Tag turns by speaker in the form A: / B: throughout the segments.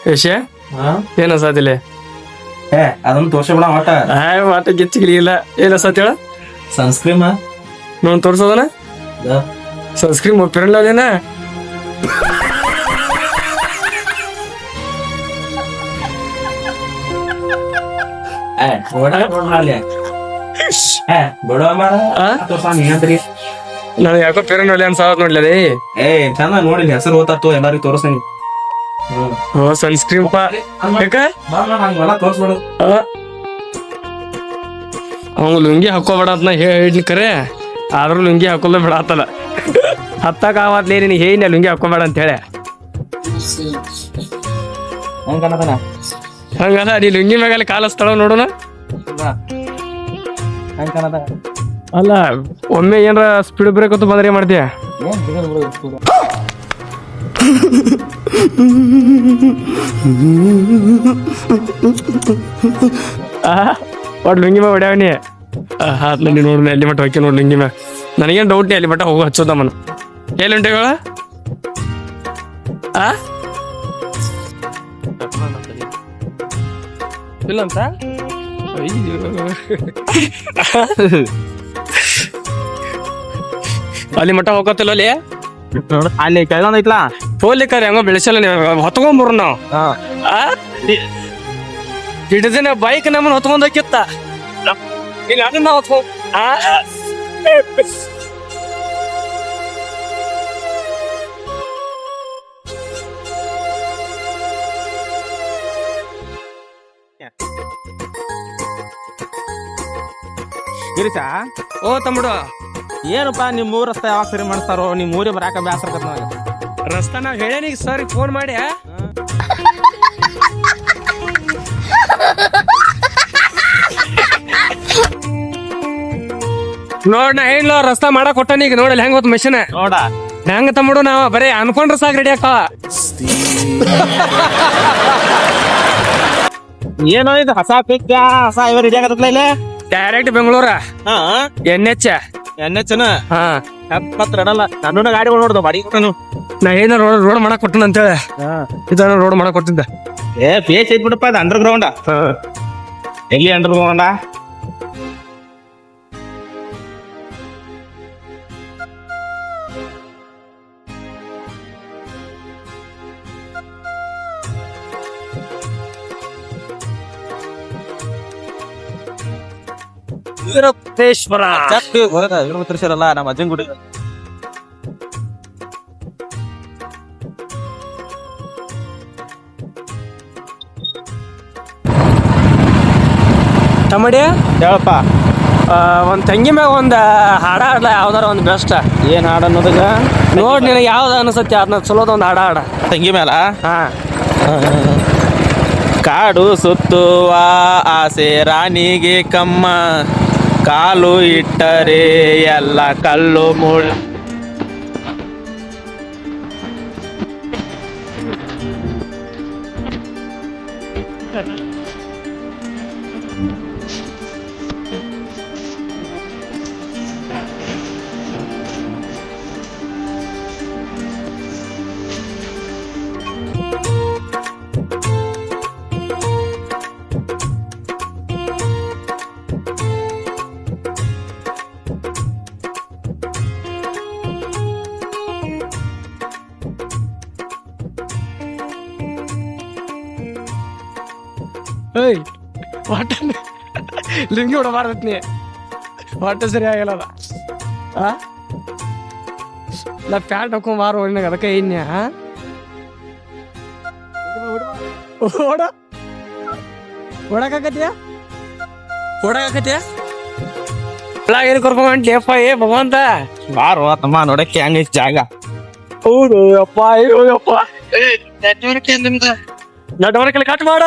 A: ಯಶ ಏನ ಸಾತಿಲ್ಲ
B: ಅದನ್ನ ತೋರ್ಸಬಿಡ ಒಟ್ಟ
A: ವಾಟ ಗಿಚ್ಚಿಗಿಲಿಲ್ಲ ಏನ ಸಾತಿ ಹೇಳ
B: ಸನ್ಸ್ಕ್ರೀಮ್
A: ನೋಡ್ ತೋರ್ಸೋದನ ಸನ್ಸ್ಕ್ರೀಮ್ ಪಿರಲ್ಲೇನ ನಾನು ಯಾಕೋ ಪೇರ ನೋಡ್ಲಿ ಅನ್ಸಾವತ್ ನೋಡ್ಲಿ
B: ಚಂದ ನೋಡಿಲ್ಲ ಹೆಸರು ಓದಾತು ಎಲ್ಲಾರಿಗೂ ತೋರಿಸ್ತೀನಿ
A: ಸನ್ಸ್ಕ್ರೀಮ್ ಪಾ ಯಾಕ
B: ತೋರ್ಸ್ಬಿಡು
A: ಅವ್ ಲುಂಗಿ ಹಾಕೋಬೇಡ ಅಂತ ನಾ ಹೇಳಿ ಕರೆ ಆದ್ರೂ ಲುಂಗಿ ಹಾಕೊಲ್ಲ ಬಿಡತ್ತಲ್ಲ ಹತ್ತಾಕ ಆವತ್ಲೇ ನೀನು ಹೇಳಿ ಲುಂಗಿ ಹಾಕೋಬೇಡ ಅಂತ ಹೇಳಿ ಹಂಗಲ್ಲ ನೀ ಲುಂಗಿ ಮ್ಯಾಗಲ್ಲಿ ಕಾಲಸ್ತಳ ನೋಡೋಣ ಅಲ್ಲ ಒಮ್ಮೆ ಏನಾರ ಸ್ಪೀಡ್ ಬ್ರೇಕ್ ಅಂತ ಬಂದ್ರೆ ಮಾಡ್ತೀಯ ಒಟ್ಟು ಲುಂಗಿ ಮ್ಯಾಗ ಹೊಡ್ಯಾವನಿ ಹಾತ್ ನಂಡಿ ನೋಡ್ ಅಲ್ಲಿ ಮಟ್ಟ ಹೋಗಿ ನೋಡಿ ಲುಂಗಿ ಮ್ಯಾಗ ನನಗೇನು ಡೌಟ್ ನೀ ಅಲ್ಲಿ ಮಟ್ಟ ಹೋಗಿ ಹಚ್ಚೋದಮ್ಮನ ಎಲ್ಲಿ ಉಂಟೆಗಳ ಇಲ್ಲ ಅಂತ ಅಲ್ಲಿ ಮಟ್ಟ ಹೋಗತ್ತಿಲ್ಲ ಅಲ್ಲಿ
B: ಅಲ್ಲಿ ಕೆಳಗೊಂದ್ ಐತ್ಲಾ
A: ಹೋಗ್ಲಿಕ್ಕಾರೆ ಹಂಗ ಬೆಳೆಸಲ್ಲ ನೀವು ಹೊತ್ಕೊಂಡ್ಬರು ನಾವು ಹಿಡಿದಿನ ಬೈಕ್ ನಮ್ಮನ್ನ ಹೊತ್ಕೊಂಡ್ ಹೋಗಿತ್ತ ಅದನ್ನ ಹೊತ್ಕೊಂಡ್
B: ಗಿರೀಶ
A: ಓ ತಮ್ಮಡು
B: ಏನಪ್ಪಾ ನಿಮ್ ಊರ್ ರಸ್ತೆ ಯಾವಾಗ ಸರಿ ಮಾಡಿಸ್ತಾರೋ ನಿಮ್ ಊರಿಗೆ ಬರಾಕ ಬ್ಯಾಸರ
A: ರಸ್ತಾ ನಾವ್ ಹೇಳೇನಿ ಸರ್ ಫೋನ್ ಮಾಡಿ ನೋಡ್ ನಾ ಹೇಳ ರಸ್ತಾ ಮಾಡಕ್ ಕೊಟ್ಟನಿ ಈಗ ನೋಡಲ್ಲ ಹೆಂಗ್ ಹೋತ್ ಮೆಷಿನ್
B: ನೋಡ
A: ಹೆಂಗ ತಮ್ಮಡು ನಾವ್ ಬರೀ ಅನ್ಕೊಂಡ್ರ ಸಾಕ್ ರೆಡಿ ಆಕ
B: ಏನೋ ಇದು ಹೊಸ ಪಿಕ್ ಹೊಸ ಇವ ರೆಡಿ ಆಗತ್ತಲ್ಲ ಇಲ್ಲಿ
A: ಡೈರೆಕ್ಟ್ ಬೆಂಗಳೂರ NH
B: NH
A: ಹಾ
B: ಎಪ್ಪತ್ತು ರಡಲ್ಲ ನನ್ನ ಗಾಡಿಗಳು ನೋಡ್ದು ಬಾಡಿ ಕೊಟ್ಟನು
A: ನಾ ಏನ ರೋಡ್ ಮಾಡಕ್ ಕೊಟ್ಟನ ಅಂತೇಳಿ ಇದನ್ನ ರೋಡ್ ಮಾಡಕ್ ಕೊಟ್ಟಿದ್ದ
B: ಪೇಚ್ ಐತ್ ಬಿಡಪ್ಪ ಅದು ಅಂಡರ್ ಗ್ರೌಂಡ್ ಎಲ್ಲಿ ಅಂಡರ್ ಗ್ರೌಂಡ
A: ವೀರಭದ್ರೇಶ್ವರ
B: ವೀರಭದ್ರೇಶ್ವರಲ್ಲ ನಮ್ಮ ಅಜ್ಜನ್ ಗುಡಿ
A: ತಮ್ಮಡಿ
B: ಹೇಳಪ್ಪ
A: ಒಂದ್ ತಂಗಿ ಮ್ಯಾಗ ಒಂದ್ ಹಾಡ ಹಾಡ್ಲ ಯಾವ್ದಾರ ಒಂದ್ ಬೆಸ್ಟ್
B: ಏನ್ ಹಾಡ ಅನ್ನೋದಾಗ
A: ನೋಡ್ ನಿನಗೆ ಯಾವ್ದು ಅನ್ಸತ್ತೆ ಅದನ್ನ ಚಲೋದ ಒಂದ್ ಹಾಡ
B: ತಂಗಿ ಮೇಲ
A: ಹಾ
B: ಕಾಡು ಸುತ್ತುವ ಆಸೆ ರಾಣಿಗೆ ಕಮ್ಮ ಕಾಲು ಇಟ್ಟರೆ ಎಲ್ಲ ಕಲ್ಲು ಮುಳ್ಳು
A: ಏಯ್ ವಾಟ ಲಿಂಗಿ ಹೊಡಬಾರ್ದತ್ನಿ ವಾಟ ಸರಿ ಆಗಲ್ಲ ನಾ ಪ್ಯಾಂಟ್ ಹಾಕೊಂಡ್ ಮಾರು ಒಳ್ಳೆ ಅದಕ್ಕೆ ಇನ್ಯ ಓಡ ಓಡಾಕತ್ತೀಯ ಓಡಾಕತ್ತೀಯ ಏನು ಕರ್ಕೊಂಡ್ಲೇಪ್ಪ ಭಗವಂತ
B: ಬಾರೋ ತಮ್ಮ ನೋಡಕ್ಕೆ ಹೆಂಗೈತಿ ಜಾಗ
A: ಹೌದು ಅಪ್ಪ ಅಯ್ಯೋ ಅಪ್ಪ ನಡವಳಿಕೆ ಕಟ್ ಮಾಡ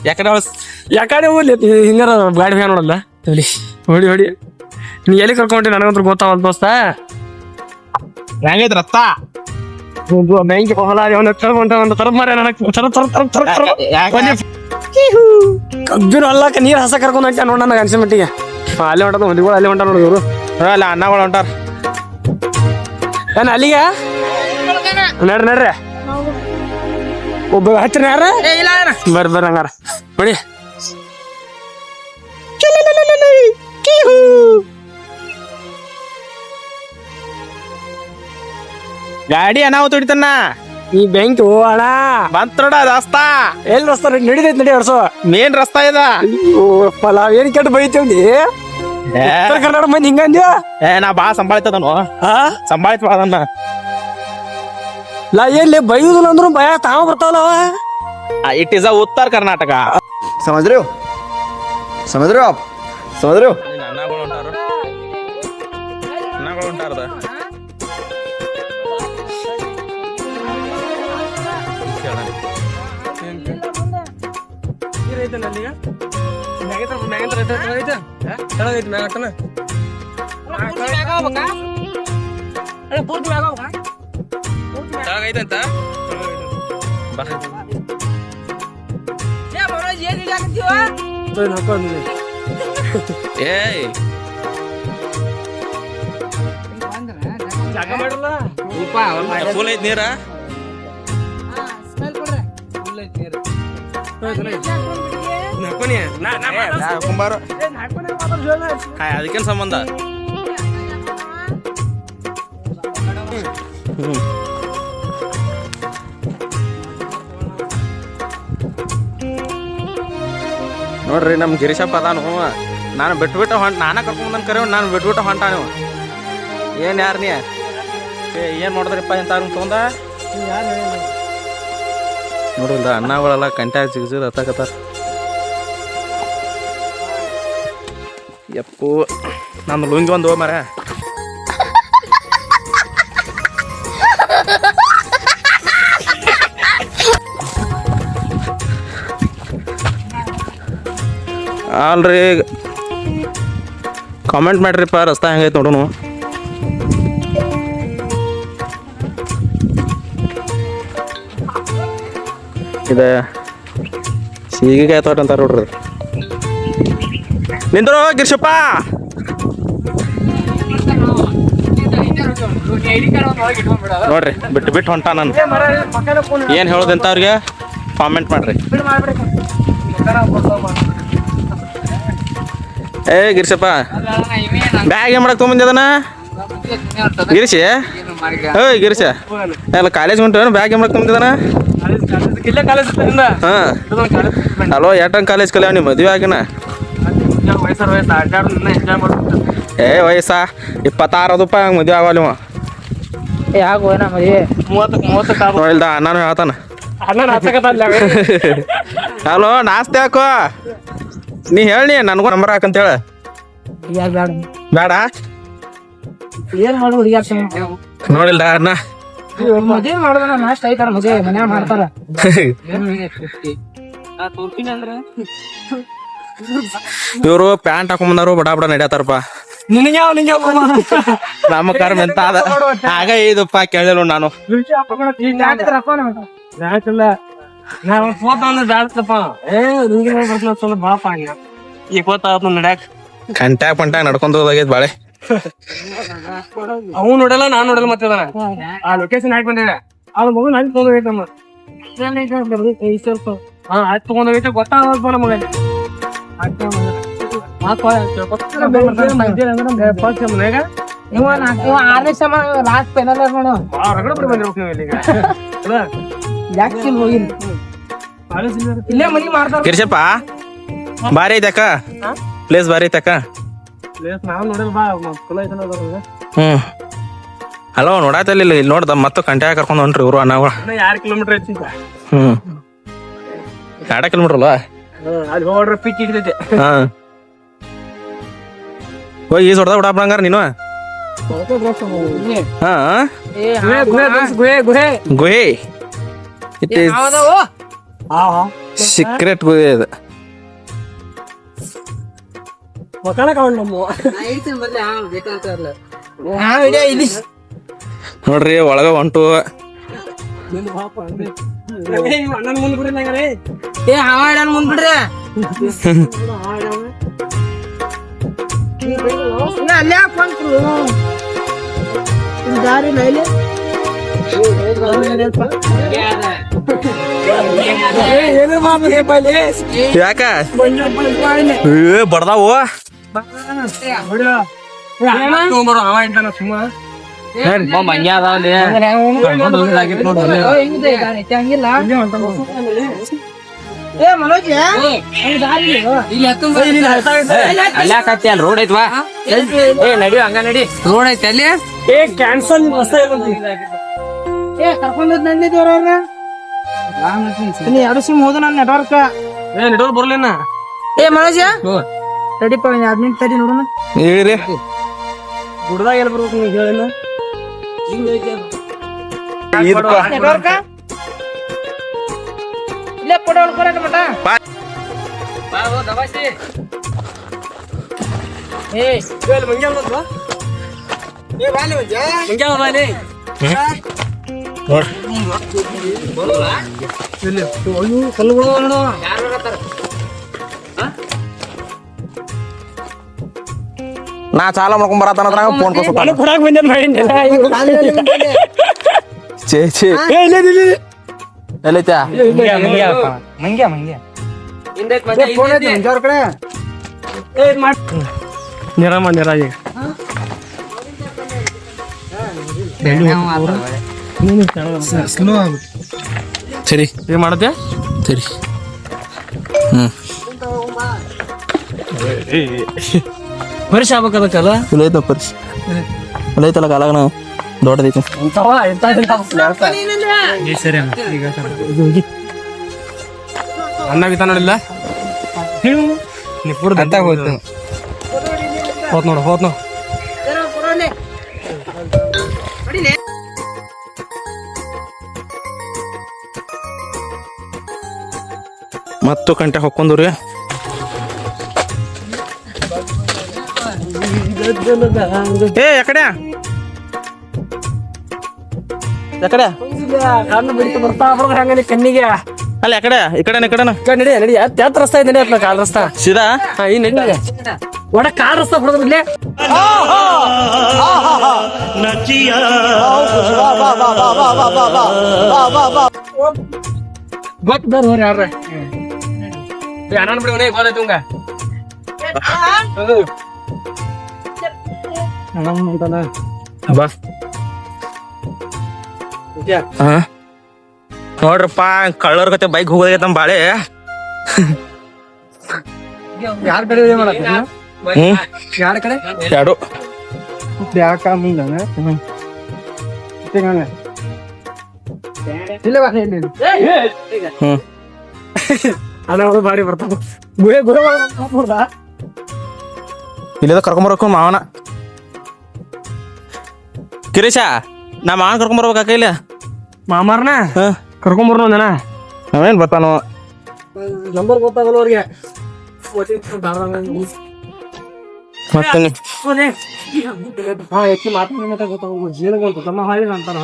A: ಯಾಕಡೆ ಹೋಗ್ಲಿ ಹಿಂಗಾರ ಗಾಡಿ ಫ್ಯಾನ್ ನೋಡಲ್ಲ ಹೊಡಿ ಹೊಡಿ ನೀ ಎಲ್ಲಿ ಕರ್ಕೊಂಡಿ ನನಗಂತ್ರ ಗೊತ್ತಾವಲ್ ದೋಸ್ತ
B: ಹೆಂಗೈತಿ ರಸ್ತ
A: ಬ್ಯಾಂಕ್ ಹೊಲ ಒಂದು ಕರ್ಕೊಂಡ ಒಂದು ತರ ಮಾರ ಕಬ್ಬಿನ ಅಲ್ಲಕ್ಕ ನೀರ್ ಹಸ ಕರ್ಕೊಂಡ್ ಹೊಂಟ ನೋಡ ನನಗೆ ಅನ್ಸ ಮಟ್ಟಿಗೆ ಅಲ್ಲೇ ಹೊಂಟದ ಹೊಲಿಗಳು ಅಲ್ಲೇ ಹೊಂಟ ನೋಡಿ ಇವರು
B: ಅಲ್ಲ ಅನ್ನಗಳು ಹೊಂಟಾರ
A: ಏನ್ ಅಲ್ಲಿಗೆ ನಡ್ರಿ ನಡ್ರಿ ಒಬ್ಬ ಹತ್ತಿರ ಯಾರ ಬರ್ರಿ ಹಂಗಾರ ನೋಡಿ
B: ಗಾಡಿ ಅನಾಹುತ ಹೊಡಿತನ್ನ
A: ಈ ಬ್ಯಾಂಕ್ ಅಣ್ಣ
B: ಬಂತ್ ನೋಡ ರಸ್ತಾ
A: ಎಲ್ಲಿ ರಸ್ತ ನಡಿದೈತಿ ನಡಿ ವರ್ಷ
B: ಮೇನ್ ರಸ್ತಾ ಇದ
A: ನಾವ್ ಏನ್ ಕೆಟ್ಟ ಬೈತೇವ್ಲಿ ಉತ್ತರ ಕರ್ನಾಟಕ ಮಂದಿ ಹಿಂಗಂದ್ಯ
B: ನಾ ಬಾ ಸಂಭಾಳಿತದನು
A: ಹಾ
B: ಸಂಭಾಳಿತ ಅದನ್ನ
A: ಲಾ ಎಲ್ಲಿ ಬೈಯುದಿಲ್ಲ ಅಂದ್ರು ಭಯ ತಾವ ಬರ್ತಾವಲ್ಲ
B: ಇಟ್ ಇಸ್ ಅ ಉತ್ತರ ಕರ್ನಾಟಕ
C: समझ रहे हो समझ रहे हो आप समझ रहे हो
B: ಏಯ್ ಫುಲ್ ಐತ್ ನೀರ ಕುಂಬಾರ ಅದಕ್ಕೇನ್ ಸಂಬಂಧ ನೋಡ್ರಿ ನಮ್ ಗಿರೀಶಪ್ಪ ಅದಾನು ನಾನು ಬಿಟ್ಬಿಟ್ಟು ನಾನ ಕರ್ಕೊಂಡ್ ಕರೆವ್ ನಾನು ಬಿಟ್ಬಿಟ್ಟು ಹೊಂಟ ನೀವು ಏನ್ ಯಾರ ನೀ ಏನ್ ಮಾಡಿದ್ರಿಪ್ಪ ಎಂತ ತೊಂದ ನೋಡಿಲ್ಲ ಅನ್ನಗಳೆಲ್ಲ ಕಂಟ್ಯಾಗ ಜಿಗ್ಜಿಗ್ ಹತ್ತಕತ್ತಾರ ಯಪ್ಪು ನಂದು ಲುಂಗಿ ಒಂದು ಮರ ಅಲ್ರಿ ಕಾಮೆಂಟ್ ಮಾಡ್ರಿಪ್ಪ ರಸ್ತೆ ಹೆಂಗೈತೆ ನೋಡೋನು ಇದು ಸೀಗೆಕಾಯಿ ತೋಟ ಅಂತಾರ ನೋಡ್ರಿ ನಿಂದ್ರು ಗಿರ್ಶಪ್ಪ ನೋಡ್ರಿ ಬಿಟ್ಟು ಹೊಂಟ ನಾನು ಏನು ಹೇಳೋದಂತ ಅವ್ರಿಗೆ ಕಾಮೆಂಟ್ ಮಾಡ್ರಿ ಏ ಗಿರ್ಶಪ್ಪ ಬ್ಯಾಗ್ ಏನ್ ಮಾಡಕ್ ತೊಗೊಂಬಂದಿದನ ಗಿರಿಶಿ ಏಯ್ ಗಿರಿಶ ಎಲ್ಲ ಕಾಲೇಜ್ ಹೊಂಟ ಬ್ಯಾಗ್ ಏನ್ ಮಾಡಕ್ ತೊಗೊಂಬಂದಿದನ ಹಾ ಹಲೋ ಎಟ್ಟಂಗ್ ಕಾಲೇಜ್ ಕಲಿಯಾವ ನೀವು ಮದುವೆ ಆಗಿನ ಏ ವಯಸ್ಸಾ 26 ಅದಪ್ಪ ಮದುವೆ ಆಗಲ್ಲ ನೋಡಿಲ್ದ ನಾನು ಹೇಳ್ತಾನ ಹಲೋ ನಾಸ್ತೆ ಹಾಕೋ ನೀ ಹೇಳಿ ನನಗೂ ನಂಬರ್ ಹಾಕಂತ ಹೇಳ ಬೇಡ
D: ಏನ್ ಮಾಡು ಹುಡುಗಿಯಾರ
B: ನೋಡಿಲ್ದ ಅಣ್ಣ
D: ಮದುವೆ ಮಾಡೋದನ್ನ ನಾಷ್ಟ ಐತಾರ ಮದುವೆ ಮನ್ಯಾಗ ಮಾಡ್ತಾರ
B: ಇವರು ಪ್ಯಾಂಟ್ ಹಾಕೊಂಬಂದಾರು ಬಡ ಬಡ ನಡೆಯತಾರಪ್ಪ ನಮ್ಮ ಕರ್ಮ ಎಂತ ಅದ ಆಗ ಇದಪ್ಪ ಕೇಳಿಲ್ಲ ನಾನು ಕಂಟ್ಯಾಗ ಪಂಟ್ಯಾಗ ನಡ್ಕೊಂಡ್ ಹೋದಾಗೈತ್ ಬಾಳೆ
A: ಅವ್ ನೋಡಲ್ಲ ನಾನ್ ನೋಡಲ್ಲ ಮತ್ತೆ ಆ ಲೊಕೇಶನ್ ಹಾಕಿ ಬಂದಿದೆ ಅವ್ನ ಮಗು ನಾನು ತಗೊಂಡೋಗೈತಮ್ಮ ಸ್ವಲ್ಪ ಹಾ ಆಯ್ತು ತಗೊಂಡೋಗೈತೆ ಗೊತ್ತಾಗಲ್ಪ ನಮಗ ಮನ್ಯಾಗ
D: ಆರನೇ ಸಮ ಲಾಸ್ಟ್ ಪೆನಲ್
A: ಹೊರಗಡೆ ಬಿಡಿ ಬಂದಿರೋ
D: ಯಾಕೆ ಹೋಗಿಲ್ಲ ಇಲ್ಲೇ ಮನಿ ಮಾಡ್ತಾರ
B: ಗಿರ್ಶಪ್ಪ ಬಾರಿ ಐತಕ್ಕ ಪ್ಲೇಸ್ ಬಾರಿ ಐತಕ್ಕ
A: ನಾವ್ ನೋಡಲ್ ಬಾ ಚಲೋ ಐತನ
B: ಹ್ಮ್ ಹಲೋ ನೋಡಾತಲ್ಲ ಇಲ್ಲಿ ನೋಡ್ದ ಮತ್ತೆ ಕಂಟ್ಯಾಗ ಕರ್ಕೊಂಡ್ ಹೊಂಟ್ರಿ ಇವ್ರು ಅಣ್ಣಗಳು
A: 2 ಕಿಲೋಮೀಟರ್ ಐತಿ
B: ಹ್ಮ್ 2 ಕಿಲೋಮೀಟರ್ ಅಲ್ವಾ
A: ಅಲ್ಲಿ ಹೋಗ್ರ ಪಿಚ್ ಹಿಡಿತೈತೆ
B: ಹಾ ಹೋಗಿ ಈಸ್ ಹೊಡ್ದ ಬಿಡಂಗಾರ ನೀನು ಹಾ ಗುಹೆ ಇಟ್ ಈಸ್ ಸೀಕ್ರೆಟ್ ಗುಹೆ ಇದು ನೋಡ್ರಿ ಒಳಗ ಹೊಂಟು
D: ಏ ಹಾವಾಡನ್ ಮುಂದ್ ಬಿಡ್ರಿ ಅಲ್ಲೇ ಹಾಕೊಂಡ್ರು ದಾರಿ
B: ಯಾಕ ಬಡ್ದಾವು
A: ರೋಡ್ ಐತ್ವಾ ನಡಿ ಹಂಗ ನಡಿ ರೋಡ್ ಐತಿ ಅಲ್ಲಿ ಕ್ಯಾನ್ಸಲ್
D: ಕರ್ಕೊಂಡ್ ನಂದಿದ್ವರ ಎರಡು ಸಿಮ್ ಹೋದ ನನ್ನ ನೆಟ್ವರ್ಕ್
A: ನೆಟ್ವರ್ಕ್ ಬರ್ಲಿನ
D: ಮನೋಜ ತಡಿಪ 2 ಮಿನಿಟ್ ತಡಿ ನೋಡೋಣ
B: ಹೇಳಿರಿ
A: ಗುಡ್ದಾಗ ಎಲ್ಲಿ ಬರ್ಬೇಕು ನೀವು ಹೇಳಿಲ್ಲ
D: ನೆಟ್ವರ್ಕ್ ಇಲ್ಲೇ ಫೋಟೋ ಹೊಡ್ಕೊರಕ ಮಟ
B: ನಾ ಚಾಲ ಮಾಡ್ಕೊಂಡ್ ಬರತ್ತಾನ ಫೋನ್
A: ಕೊಡಾಕ್ ಬಂದೇನ್
B: ಛೇ ಛೇ ಎಲ್ಲೈತಾ
A: ಮಂಗ್ಯ ಮಂಗ್ಯ ನಿರಾಮ ನಿರಾಜಿ
B: ಸರಿ
A: ಏನ್ ಮಾಡತ್ತೆ
B: ಸರಿ
A: ವರ್ಷ ಆಗ್ಬೇಕಲ್ಲ
B: ಇಲ್ಲ ಐತ ಪರಿಸ್ ಇಲ್ಲ ಐತಲ್ಲ ಕಾಲಾಗ ನಾವು ದೊಡ್ಡದೈತಿ
A: ಸರಿ ಅನ್ನ ಬಿತ್ತ ನೋಡಿಲ್ಲ ನೀ ಪೂರ ಅಂತ ಹೋಯ್ತು ಹೋತ್ ನೋಡು ಹೋತ್ ನೋಡು
B: ಮತ್ತು ಕಂಟೆ ಹೊಕ್ಕೊಂಡ್ರಿ ಏ ಯಾಕಡೆ ಯಾಕಡೆ
A: ಕಣ್ಣು ಬಿಡ್ತು ಬರ್ತಾ ಹಂಗನೆ ಕಣ್ಣಿಗೆ
B: ಅಲ್ಲ ಯಾಕಡೆ ಈ ಕಡೆನ ಈ ಕಡೆನ
A: ನಡಿ ನಡಿ ಹತ್ತು ರಸ್ತಾ ಇದೆ ನಡಿ ಕಾಲ್ ರಸ್ತಾ
B: ಸೀದಾ
A: ಈ ನಡಿ ಒಡ ಕಾಲ್ ರಸ್ತಾ ಬಿಡೋದ್ರಲ್ಲೇ ಗೊತ್ತಾರ ಹೋರಿ ಯಾರ ಅಣ್ಣ ಬಿಡಿ ಗೊತ್ತಾಯ್ತು ಹಂಗ ಬಸ್
B: ನೋಡ್ರಪ್ಪ ಕಳ್ಳರ್ ಗತೆ ಬೈಕ್ ಹೋಗೋದೈತೆ ನಮ್ಮ ಬಾಳೆ
A: ಯಾರ ಕಡೆ ಯಾರ ಕಡೆ
B: ಎರಡು
A: ಯಾಕ ಅಣ್ಣ ಬಾರಿ ಬರ್ತಾವ ಗುಹೆ ಗುಹೆ
B: ಇಲ್ಲದ ಕರ್ಕೊಂಬರ್ಬೇಕು ಮಾವನ ಕಿರೀಶ ನಾ ಮಾವನ ಕರ್ಕೊಂಬರ್ಬೇಕಾಕ ಇಲ್ಲ
A: ಮಾಮಾರ್ನ ಕರ್ಕೊಂಬರ್ನ ಒಂದನ
B: ನಾವೇನ್ ಬರ್ತಾನೋ
A: ನಂಬರ್ ಗೊತ್ತಾಗಲ್ಲ ಅವ್ರಿಗೆ
B: ಮತ್ತೆ
A: ಹೆಚ್ಚು ಮಾತಾಡ ಗೊತ್ತಾಗ ಜೀವನ ತಮ್ಮ ಹಾಳಿ ಅಂತಾರ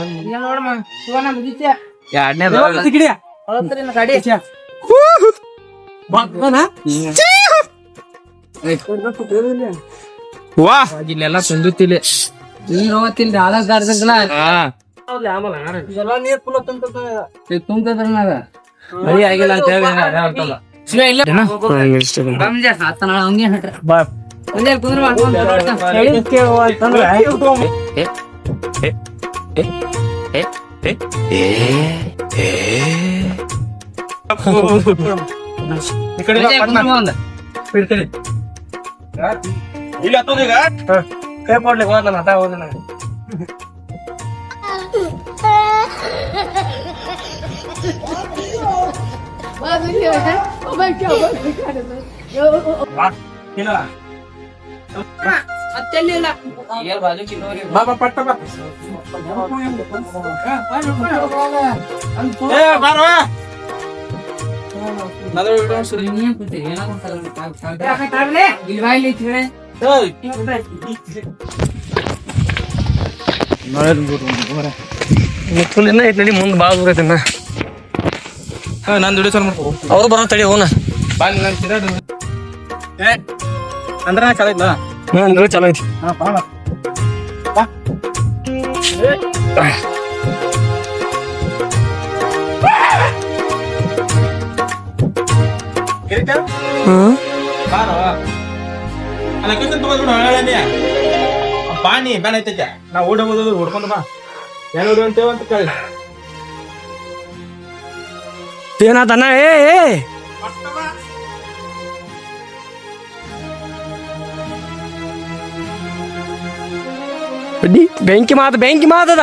A: ಗಾಡಿ
B: ವಾ
A: ಇಲ್ಲೆಲ್ಲ ತಂದುತ್ತಿಲ್ಲ ನೀರ್ ಹೋಗತ್ತಿಲ್ಲ ಆದ ಗಾರ್ಸಂಗಲ ನೀರ್ ಫುಲ್ ತುಂಬ್ತದ್ರನಾಗ ಮಳಿ ಆಗಿಲ್ಲ ಅಂತ ಹೇಳಿ ನಡಿ ಮುಂದ್ ಬಾಳ ದೂರ ಐತೆ
B: ನಾನು ದುಡಿ ಸರ್ ಮಾಡ್ಕೊ
A: ಅವ್ರು ಬರೋ ತಡಿ ಹೋನ
B: ಅಂದ್ರೆ ನಾ ಚಲೋ ಐತ್ಲಾ
A: ಚಲೋ ಐತಿ
B: ಐತೆ
A: ಹ್ಮ್
B: ಬಾರೋ ಅಲ್ಲ ಲೊಕೇಶನ್ ತಗೋದ್ಬಿಡು ಹೇಳಿ ಬಾ ನೀ ಬ್ಯಾನ್ ಐತೈತೆ ನಾ ಓಡಿ ಹೋಗೋದು ಹೊಡ್ಕೊಂಡು ಬಾ ಏನು ಓಡಿ ಅಂತೇವ ಅಂತ ಕೇಳಿ
A: ಏನಾತನ ಏ ಬಡ್ಡಿ ಬೆಂಕಿ ಮಾತದ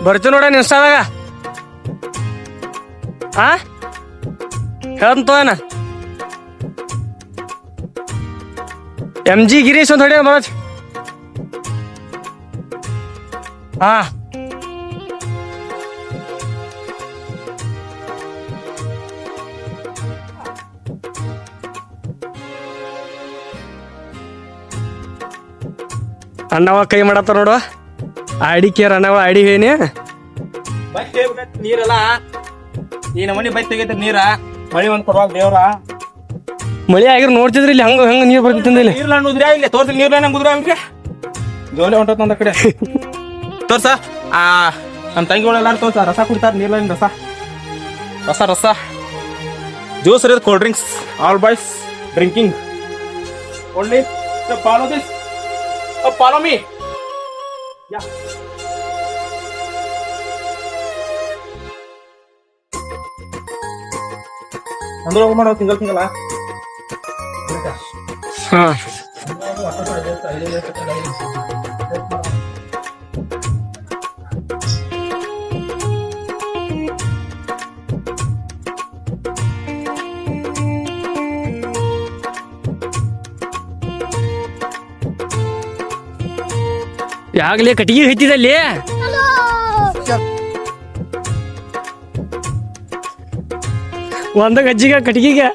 A: ಬರ್ತೀವಿ ನೋಡ ಇನ್ಸ್ಟಾದಾಗ ಆ ಹೇಳ್ತೋ ಏನ MG ಗಿರೀಶ್ ಅಂತ ಹೊಡಿ ಮನೋಜ್ ಹಾ ಅಣ್ಣವ ಕೈ ಮಾಡತ್ತ ನೋಡು ಐಡಿ ಕೇರ್ ಅಣ್ಣವ ಐಡಿ ಹೇನಿ
B: ಬಸ್ ನೀರಲ್ಲ ಈ ನಮ್ಮನೆ ಬೈಕ್ ತೆಗೈತೆ ನೀರ ಮಳಿ ಒಂದ್ ಕೊಡುವಾಗ ದೇವ್ರ
A: ಮಳಿ ಆಗಿರ್ ನೋಡ್ತಿದ್ರಿ ಇಲ್ಲಿ ಹಂಗ ಹಂಗ ನೀರ್ ಬರ್ತಿತ್ತು ಇಲ್ಲಿ
B: ನೀರ್ಲ ಉದ್ರಾ ಇಲ್ಲ ತೋರ್ಸಿ ನೀರ್ಲ ನಂಗೆ ನಮ್ಗೆ ಜೋಲೆ ಹೊಂಟತ್ ನಂದ ಕಡೆ ತೋರ್ಸ ನಮ್ಮ ತಂಗಿಗಳೆಲ್ಲಾರು ತೋರ್ಸ ರಸ ಕುಡಿತಾರ ನೀರ್ಲಿನ ರಸ ಜ್ಯೂಸ್ ಇರೋದು cold drinks all boys drinking only follow this follow me ಯಾ ಅಂದ್ರೆ ಮಾಡೋ ತಿಂಗಳ
A: ಹಾ ಯಾಗಲೇ ಕಟ್ಟಿಗೆ ಹೈತಿದಲ್ಲಿ ಒಂದ ಗಜ್ಜಿಗ ಕಟ್ಟಿಗೆಗೆ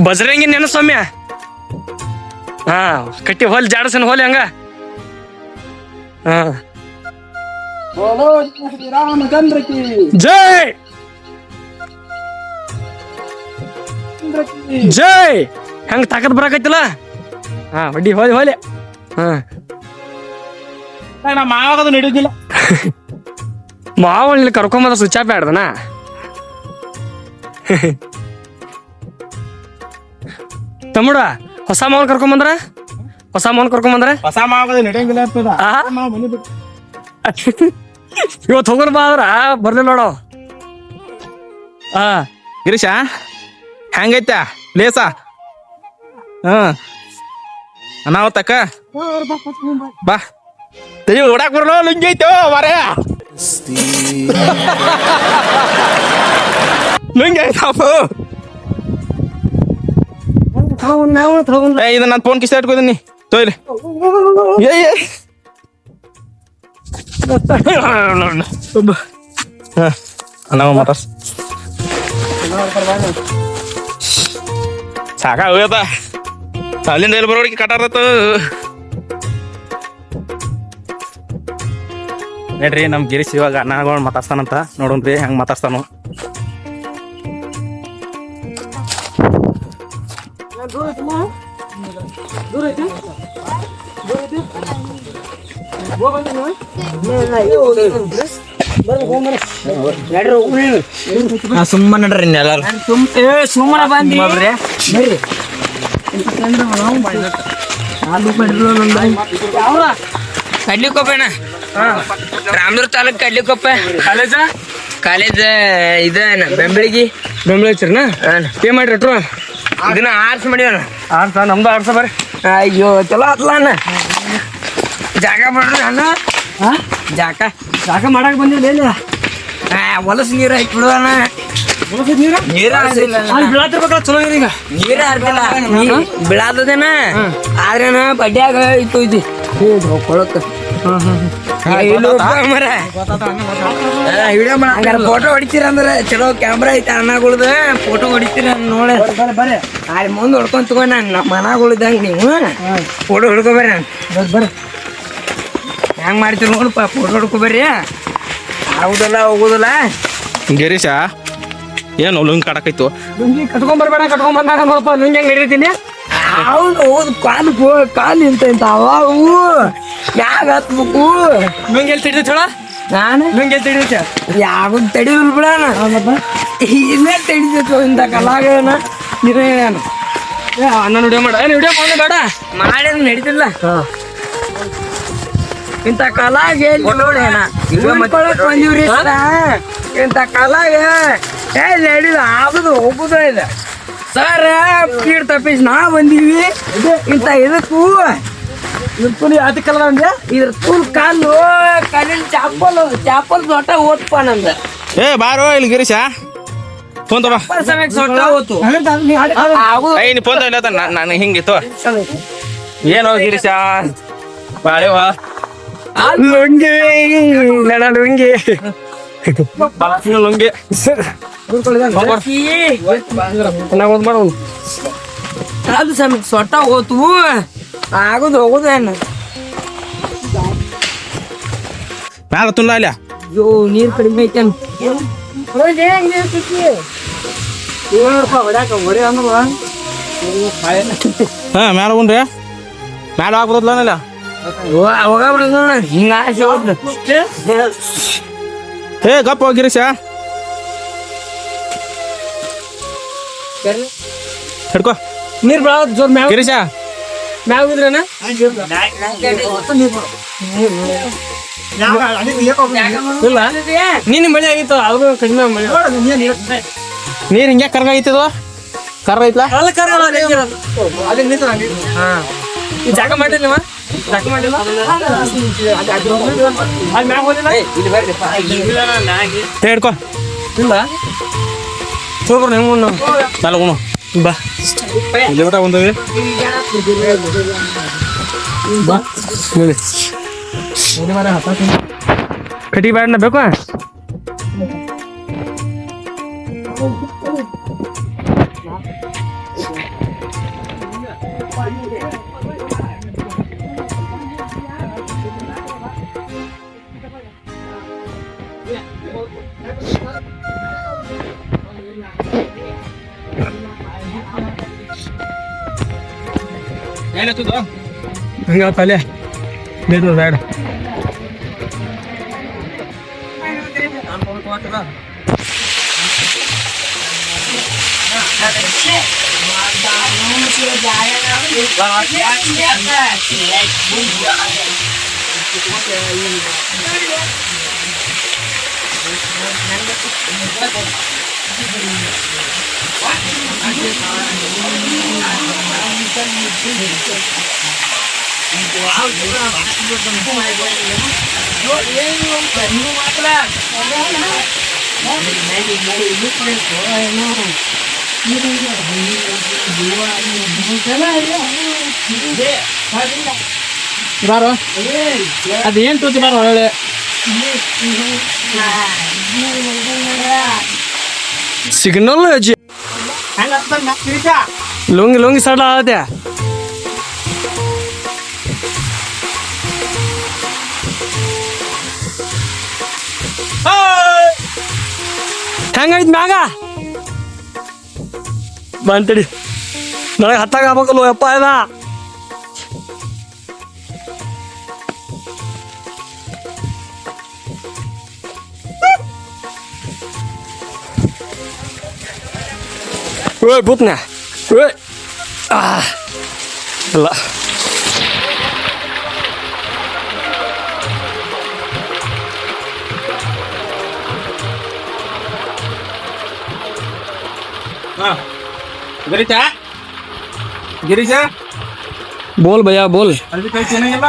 A: ಬಜರಂಗಿ ನೆನ ಸೌಮ್ಯ ಹಾ ಕಟ್ಟಿ ಹೋಲ್ ಜಾಡಸನ್ ಹೋಲಿ ಹಂಗ ಹಾ ಜೈ ಜೈ ಹಂಗ ತಾಕತ್ ಬರಾಕೈತಿಲ್ಲ ಹಾ ಬಡ್ಡಿ ಹೋಲಿ ಹೋಲಿ ಹಾ
B: ನಾ ಮಾವಾಗದು ನಡೆಯುದಿಲ್ಲ
A: ಮಾವಲ್ಲಿ ಕರ್ಕೊಂಬಂದ ಸ್ವಿಚ್ ಆಫ್ ಆಡ್ದನ ತಮ್ಮಡ ಹೊಸ ಮಾವನ್ ಕರ್ಕೊಂಬಂದ್ರ ಹೊಸ
B: ಮಾವಾಗದು ನಡೆಯಂಗಿಲ್ಲ ಅಂತದ
A: ಇವತ್ತು ಹೋಗೋಣ ಬಾ ಅವ್ರ ಬರ್ಲಿಲ್ಲ ನೋಡು
B: ಗಿರೀಶ ಹೆಂಗೈತ ಲೇಸ ಅನಾವತ್ತಕ್ಕ ಬಾ ತೆಗಿ ಓಡಾಕ್ ಬರಲ್ಲ ಲುಂಗಿ ಐತೋ ಮಾರೇ ಲುಂಗಿ ಐತಪ್ಪ ಇದು ನನ್ನ ಫೋನ್ ಕಿಸ್ತಾ ಇಟ್ಕೋದೀನಿ ತೊಯ್ಲಿ ನಾವು ಮಾತಾಡ್ಸ ಸಾಕ ಹೋಗತ್ತ ಅಲ್ಲಿಂದ ಎಲ್ಲಿ ಬರೋಡಿಗೆ ಕಟಾರತ್ತ ನೋಡ್ರಿ ನಮ್ ಗಿರೀಶ್ ಇವಾಗ ಅಣ್ಣಗಳು ಮಾತಾಡ್ತಾನಂತ ನೋಡೋಣ್ರಿ ಹೆಂಗ್ ಮಾತಾಡ್ತಾನು ಸುಮ್ಮನೆ ನಡ್ರಿ ಎಲ್ಲಾರು
D: ಸುಮ್ಮನೆ ಬಂದಿ
E: ಕಡ್ಲಿಕೊಪ್ಪಣ್ಣ ರಾಮದುರ್ಗ ತಾಲೂಕ್ ಕಡ್ಲಿಕೊಪ್ಪ ಕಾಲೇಜ್ ಇದೇನ ಬೆಂಬಳಿಗಿ
A: ಬೆಂಬಲಿನ ಏನ್ ಮಾಡ್ರಿ ಅಟ್ರು
E: ಇದನ್ನ ಆರ್ಸ್ ಮಾಡಿವಣ
A: ಆರ್ಸ ನಮ್ದು ಆರ್ಸ ಬರ್ರಿ
E: ಅಯ್ಯೋ ಚಲೋ ಆತ್ಲ ಅಣ್ಣ ಜಾಗ ಮಾಡ್ರಿ ಅಣ್ಣ ಜಾಕ
A: ಸಾಕ ಮಾಡಕ್ ಬಂದಿಲ್ಲ
E: ಹೊಲಸ್ ನೀರು ಹಾಕಿ ಬಿಡುವಣ್ಣ ನೀರ
A: ಬೀಳತಿರ್ಬೇಕಲ್ಲ ಚಲೋ ಈಗ
E: ನೀರ ಹರ್ದಿಲ್ಲ ಬೀಳಾದದೇನ ಆದ್ರೇನ ಬಡ್ಡ್ಯಾಗ ಇತ್ತು ಐತಿ ಫೋಟೋ ಹೊಡಿತೀರ ಅಂದ್ರೆ ಚಲೋ ಕ್ಯಾಮ್ರಾ ಐತೆ ಅಣ್ಣಗಳ್ದ ಫೋಟೋ ಹೊಡಿತೀರ ನೋಡಿ ಅಲ್ಲಿ ಮುಂದೆ ಹೊಡ್ಕೊಂಡ್ ತಗೊಂಡ್ ನಮ್ಮ ಮನಗಳ್ದಂಗ ನೀವು ಫೋಟೋ ಹೊಡ್ಕೊಬರ್ರಿ ಬರ್ರಿ ಹೆಂಗ್ ಮಾಡ್ತೀರಿ ನೋಡಪ್ಪ ಫೋಟೋ ಹೊಡ್ಕೊಬರ್ರಿ ಆಗುದಿಲ್ಲ ಹೋಗುದಿಲ್ಲ.
B: ಗಿರೀಶ ಏನು ಲುಂಗಿ ಕಾಡಕೈತು
A: ಲುಂಗಿ ಕಟ್ಕೊಂಬರ್ಬೇಡ ಕಟ್ಕೊಂಬಂದಾಗ ನೋಡಪ್ಪ ಲುಂಗಿ ಹೆಂಗ್ ಹಿಡಿತೀನಿ.
E: ಹೌದು ಹೌದು ಕಾಲು ಇಂತ ಅವು ಯಾಗ ಹತ್ಬೇಕು
A: ಲುಂಗಿ ಎಲ್ಲಿ ತಿಡ್ದೈತೆ ಹೇಳ
E: ನಾನು
A: ಲುಂಗಿ ಎಲ್ಲಿ ತಿಡ್ದೈತೆ
E: ಯಾವ ತಡಿಲ್ ಬಿಡಣ ಇನ್ನೇ ತಡಿದೈತು ಇಂಥ ಕಲಾಗಣ ಇರೇನು
A: ನಾನು ವಿಡಿಯೋ ಮಾಡ ಏನು ವಿಡಿಯೋ ಮಾಡೋಣ ಬೇಡ
E: ಮಾಡಿದ್ರೆ ನಡೀತಿಲ್ಲ ಇಂಥ ಕಲಾಗೆ ನೋಡಿ ಬಂದಿವ್ರಿ ಇಂಥ ಕಲಾಗೆ ನಡಿದ ಆಗುದು ಹೋಗುದ ಇದೆ ಸರ್ ಕೀಡ್ ತಪ್ಪಿಸಿ ನಾ ಬಂದೀವಿ ಇಂಥ ಇದಕ್ಕೂ
A: ಅದಕ್ಕೆಲ್ಲ ಅಂದೆ
E: ಇದ್ರ ತೂಲ್ ಕಾಲು ಕಾಲಿನ ಚಾಪಲ್ ದೊಡ್ಡ ಓದ್ಪ ನಂದ
B: ಏ ಬಾರೋ ಇಲ್ಲಿ ಗಿರೀಶ ಫೋನ್ ತಗೋ
E: ಸಮಯಕ್ಕೆ ಸೊಟ್ಟ ಹೋತು
B: ಏ ನೀ ಫೋನ್ ತಗೊಳ್ಳ ನಾನು ಹಿಂಗಿತ್ತು ಏನೋ ಗಿರೀಶ ಬಾಳೆವಾ
A: ಲುಂಗಿ ನನ್ನ ಲುಂಗಿ
B: ಲುಂಗಿ
A: ಒಂದು ಮಾಡು
E: ಅದು ಸಮಯಕ್ಕೆ ಸೊಟ್ಟ ಹೋತು ಆಗುದು ಹೋಗುದೇನು
B: ಮ್ಯಾಲ ತುಂಡ ಅಲ್ಲ
E: ಅಯ್ಯೋ ನೀರ್ ಕಡಿಮೆ ಐತೇನು
B: ಹಾ ಮ್ಯಾಲ ಉಂಡ್ರಿ ಮ್ಯಾಲ ಆಗ್ಬೋದಲ್ಲ
E: ಹೋಗ್ಬಿಡ ಹಿಂಗ ಆಸೆ ಹೋದ್
B: ಏ ಗಪ್ಪ ಗಿರೀಶ ಹಿಡ್ಕೋ
A: ನೀರ್ ಬೀಳ ಜೋರ್ ಮ್ಯಾಗ
B: ಗಿರೀಶ
A: ಮ್ಯಾಗ ಬಿದ್ರೇನ ಇಲ್ಲ ನಿನ್ನ ಮಳೆ ಆಗಿತ್ತು ಅದು ಕಡಿಮೆ ಮಳೆ
B: ನೀರ್ ಹಿಂಗ್ಯಾ ಕರ್ಗ ಐತಿದು ಕರ್ಗ ಐತ್ಲಾ
A: ಅಲ್ಲಿ ಕರಲ್ಲ ಅಲ್ಲಿ ನಿಂತ ಈ ಜಾಗ ಮಾಡಿಲ್ಲ ಜಾಗ ಮಾಡಿಲ್ಲ ಅಲ್ಲಿ ಮ್ಯಾಗ ಹೋದಿಲ್ಲ
B: ಹಿಡ್ಕೋ
A: ಇಲ್ಲ ಸೂಪರ್ ಹೆಂಗ್ ನಾವು
B: ಮ್ಯಾಲ ಉಣ್ಣು
A: ಬಾ
B: ಇಲ್ಲಿ ಊಟ ಬಂದವಿ
A: ಬಾ ನೋಡಿ ಕಟಿ ಬ್ಯಾಡ್ನ ಬೇಕು
B: ಏನಾಯ್ತದ
A: ಹಂಗ ಪಲ್ಯ ಬೇಡ ಬೇಡ ಬಾರೋ ಅದೇನ್ ತೋತಿ ಬಾರೋ ಒಳ್ಳೆ ಸಿಗ್ನಲ್ ಅಜ್ಜಿ ಲುಂಗಿ ಲುಂಗಿ ಸಡ್ಲ ಆಗುತ್ತೆ ಹೆಂಗೈತ್ ಮ್ಯಾಗ ಬಂತಡಿ ನನಗೆ ಹತ್ತಾಗ ಆಗ್ಬೇಕಲ್ಲ ಯಪ್ಪ ಇದ ಓಯ್ ಬೂತ್ನ ಓಯ್ ಇಲ್ಲ
B: ಗಿರೀಶ ಗಿರೀಶ
A: ಬೋಲ್ ಭಯ್ಯ ಬೋಲ್
B: ಅಲ್ಲಿ ಕೈ ಚೆನ್ನಾಗಿಲ್ಲ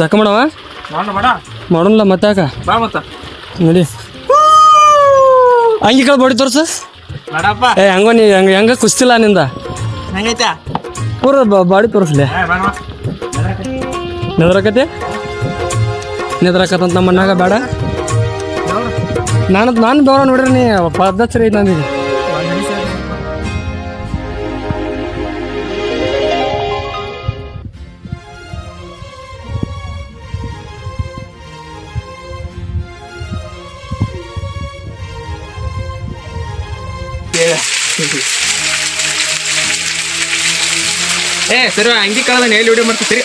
A: ಜಕ ಮಾಡವ
B: ಮಾಡ ಬೇಡ
A: ಮಾಡೋಣ ಮತ್ತೆ ಯಾಕ
B: ಬಾ ಮತ್ತ
A: ನೋಡಿ ಅಂಗಿ ಕಳ್ ಬಡಿ ತೋರ್ಸ
B: ಬೇಡಪ್ಪ
A: ಏ ಹಂಗೋ ನೀ ಹೆಂಗ ಕುಸ್ತಿಲ್ಲ ನಿಂದ
B: ಹೆಂಗೈತೆ
A: ಪೂರ ಬಾಡಿ ತೋರಿಸ್ಲಿ ನೆದ್ರಕತೆ ನೆದ್ರಕತ್ತಂತ ನಮ್ಮ ಮನ್ಯಾಗ ಬೇಡ. ನಾನು ಬೇಡ ನೋಡ್ರಿ ನೀ ಪದ್ಧತಿ ಸರಿ ಐತೆ ನಂದಿಗೆ.
B: ಸರಿ ಅಂಗಿ ಕಳೆದ ಎಲ್ಲಿ ವಿಡಿಯೋ ಮಾಡ್ತೀರಿ?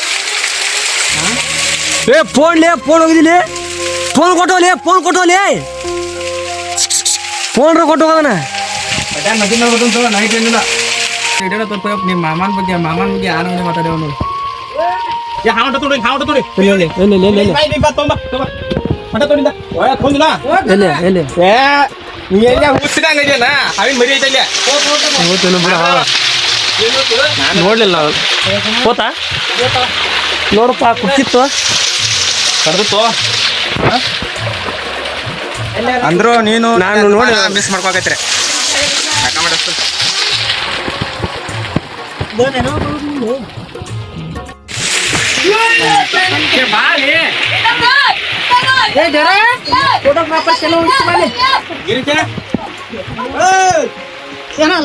A: ಫೋನ್ ಹೋಗಿದ್ದೀನಿ. ಫೋನ್ ಕೊಟ್ಟೋಲಿ ಫೋನ್ ಕೊಟ್ಟು ಹೋಗೋಣ.
B: ನೈಟ್ ಏನಿಲ್ಲ ನಿಮ್ಮ ಮಾಮನ ಬಗ್ಗೆ ಯಾರು ಮಾತಾಡ್ಯಾವ ನೋಡಿ. ಹಾಂಟ ತೊಡಿ ಹುಚ್ಚಿದಂಗಲ್ಲ ಅವಿನ ಮರಿ ಐತಲ್ಲ
A: ನೋಡ್ಲಿಲ್ಲ ಹೋತಾ ನೋಡಪ್ಪ ಕುಚ್ಚಿತ್ತು
B: ಕಡ್ದಿತ್ತು ಅಂದ್ರು ನೀನು
A: ನಾನು ನೋಡಿ
B: ಮಿಸ್ ಮಾಡ್ಕೋಕೈತ್ರಿ.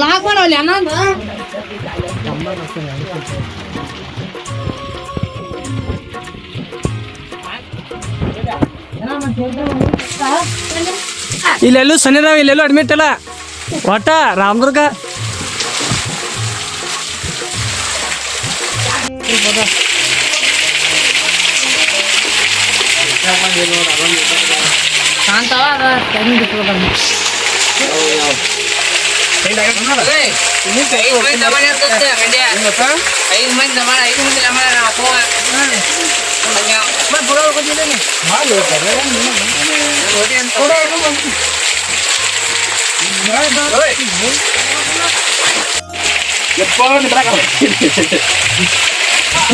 D: ಲಾಕ್ ಮಾಡವಲ್ಲಿ ಅನ್ನ
A: ಇಲ್ಲೆಲ್ಲೂ ಸನಿದಾವ, ಇಲ್ಲೆಲ್ಲೂ ಅಡ್ಮಿಟ್ ಇಲ್ಲ ಒಟ್ಟ ರಾಮದುರ್ಗ.
D: ಕಾಂತಾವ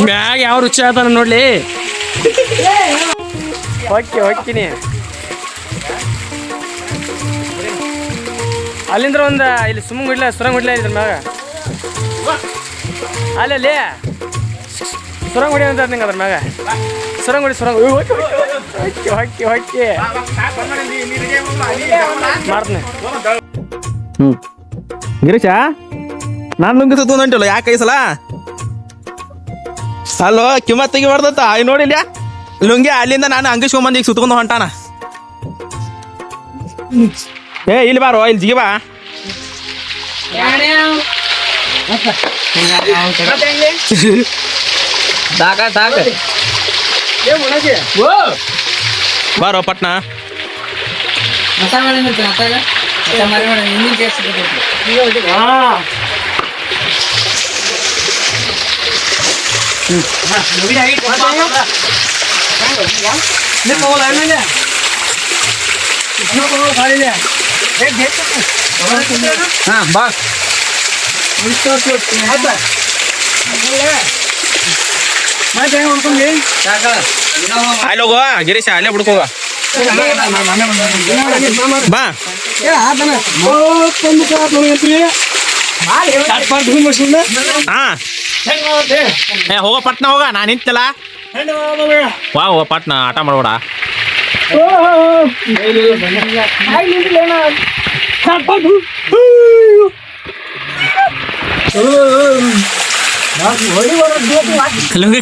A: ಮ್ಯಾಗ ಯಾವ ರುಚಿ ಆತಾನ ನೋಡ್ಲಿ. ಹೋಗ್ತೀನಿ ಅಲ್ಲಿಂದ್ರ ಒಂದು ಇಲ್ಲಿ ಸುಮ್ಮಂಗ್ ಬಿಡ್ಲ ಸುರಂಗ್ ಬಿಡ್ಲ ಇದ್ರ ಮ್ಯಾಗ ಅಲ್ಲಿ ಸುರಂಗ್ ಹೊಡಿ ಅಂತ ನಿಂಗೆ ಅದ್ರ ಮ್ಯಾಗ ಸುರಂಗ್ ಹೊಡಿ ಹೊಕ್ಕಿ ಮಾಡ್ತೀನಿ.
B: ಗಿರೀಶ ನಾನು ಲುಂಗಿ ಸುತ್ತ ಹೊಂಟಿಲ್ಲ ಯಾಕೆ ಈ ಸಲ ಅಲ್ಲೋ ಕಿಮ್ಮತ್ ತೆಗಿಬಾರ್ದತ್ತ ನೋಡಿಲ್ಯಾ ಲುಂಗಿ ಅಲ್ಲಿಂದ ನಾನು ಅಂಗಿಸ್ಕೊಂಬಂದು ಈಗ ಸುತ್ಕೊಂಡು ಹೊಂಟಾನ. ಇಲ್ಲಿ ಬಾರೋ ಇಲ್ಲಿ ಜಿಗಿ ಬಾ. ಬಾರೋ ಪಟ್ನ. ಬಾ ಅಲ್ಲಿ ಹೋಗುವ ಗಿರೀಶ ಅಲ್ಲೇ ಬಿಡ್ಕೋಗ ಬಾ. ಹಾ ಹೋಗ ಪಟ್ನ ಹೋಗ ನಾನು ನಿಂತಲ್ಲ ವಾ ಹೋಗ ಪಟ್ನ ಆಟ ಮಾಡ್ಬೇಡ. ಲುಂಗಿ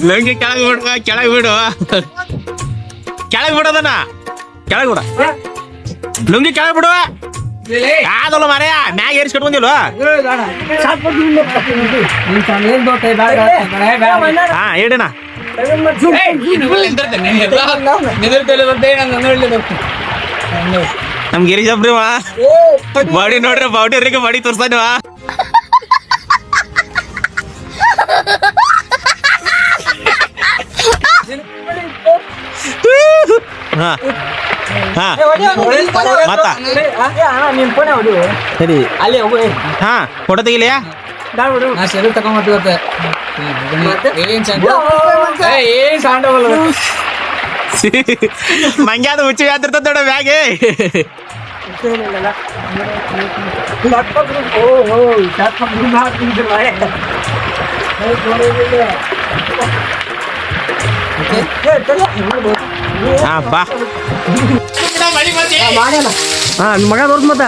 B: ಲುಂಗಿ ಕೆಳಗೆ ಬಿಡು ಬಿಡೋದನ್ನ ಕೆಳಗೆ ಬಿಡ ಲುಂಗಿ ಕೆಳಗೆ ಬಿಡುವ ಯಾವ್ದಲ್ಲ ಮರೆಯ ಮ್ಯಾಗ ಏರಿಸ್ಕೊಟ್ ಬಂದಿಲ್ವ. ಹಾ ಹೇಳಿನ ನಮ್ ಗಿರೀಶ್ ಒಬ್ರಿವ ಬಾಡಿ ನೋಡ್ರಿ ಬಾಡಿಯವ್ರಿಗೆ ಬಾಡಿ ತೋರ್ಸಾನಿವ. ಹಾ ಹಾ ಮತ್ತ ಸರಿ ಹಾ ಫೋಟೋ ತೆಗಿಲಿಯಾ ಮಂಗ್ಯಾದ ಹುಚ್ಚು ಯಾತಿರ್ತದ ನೋಡ ಬ್ಯಾಗೆ.
D: ಓ
B: ಹಾ ಬಾ
A: ಹಾ ಮಗ ತೋರ್ಸ್ ಮತ್ತ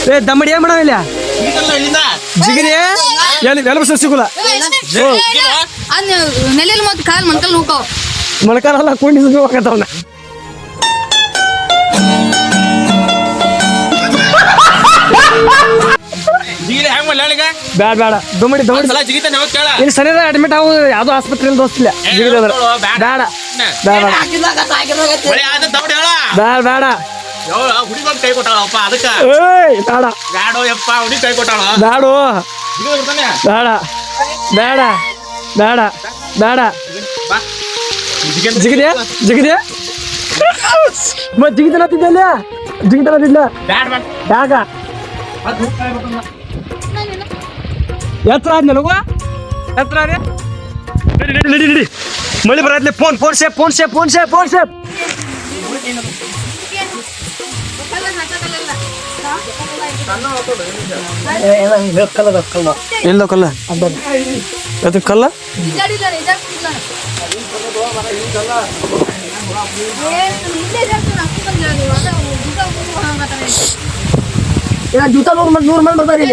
A: ಏ ದಮ್ಮಡಿ ಏನ್ ಮಾಡವ ಇಲ್ಲ ಜಿಗಿರಿ ಎಲ್ಲಿ ಸಿಗುಲ್ಲ
F: ನೆಲೆಯಲ್ಲಿ ಮತ್ತೆ ಕಾಲ್ ಮನ್ಕಲ್ ಹೋಗ್ತಾವ
A: ಮೊಳಕಾಲ ಕುಂಡಿಸ್ ಹೋಗತ್ತವನ
B: ಹೆಂಗ್ ಮಲ್ಯಾಳಿಗ
A: ಬ್ಯಾಡ ಬೇಡ ದಮ್ಮಡಿ
B: ಸಲ ಜಿಗಿತಾನೆ ಹೋಗ್ ಕೇಳ
A: ಇಲ್ಲಿ ಸರಿಯಾದ ಅಡ್ಮಿಟ್ ಆಗೋದು ಯಾವ್ದೋ ಆಸ್ಪತ್ರೆಯಲ್ಲಿ ದೋಸ್ತಿಲ್ಲ ಜಿಗಿದ್ರ ಬೇಡ ಬೇಡ
B: ಬರೀ ಆದ ದೌಡ್ ಹೇಳ
A: ಬೇಡ ಬೇಡ
B: ಹುಡುಗ ಕೈ ಕೊಟ್ಟಾಳಪ್ಪ ಅದಕ್ಕ
A: ಏಯ್ ಬೇಡ
B: ಬ್ಯಾಡೋ ಯಪ್ಪ ಹುಡುಗ ಕೈ ಕೊಟ್ಟಾಳ
A: ಬೇಡ
B: ಜಿಗಿದ ಬಿಡ್ತಾನೆ
A: ಬೇಡ ಬೇಡ ಬೇಡ ಬೇಡ
B: ಬಾ
A: ಜಿಗಿದ್ಯಾ ಜಿಗಿದ್ಯಾ ಮತ್ ಜಿಗಿತನತ್ತಿದ್ದಲ್ಲ ಜಿಗಿತನತ್ತಿದ್ಲ
B: ಬ್ಯಾಡ ಬ್ಯಾಡ
A: ಯಾಕ ಎತ್ತರ ಆದ್ಮೇಲೆ ಹೋಗುವ ಎತ್ತರ ನಡಿ ನಡಿ ಮಳಿ ಬರತ್ಲೆ ಫೋನ್ ಸೇಫ್ ಇಲ್ಲ ಕಲ್ಲ ಅದು ಕಲ್ಲ ಜೂತ ನೂರ್ ಮಂದಿ ಬರ್ತಾರೆ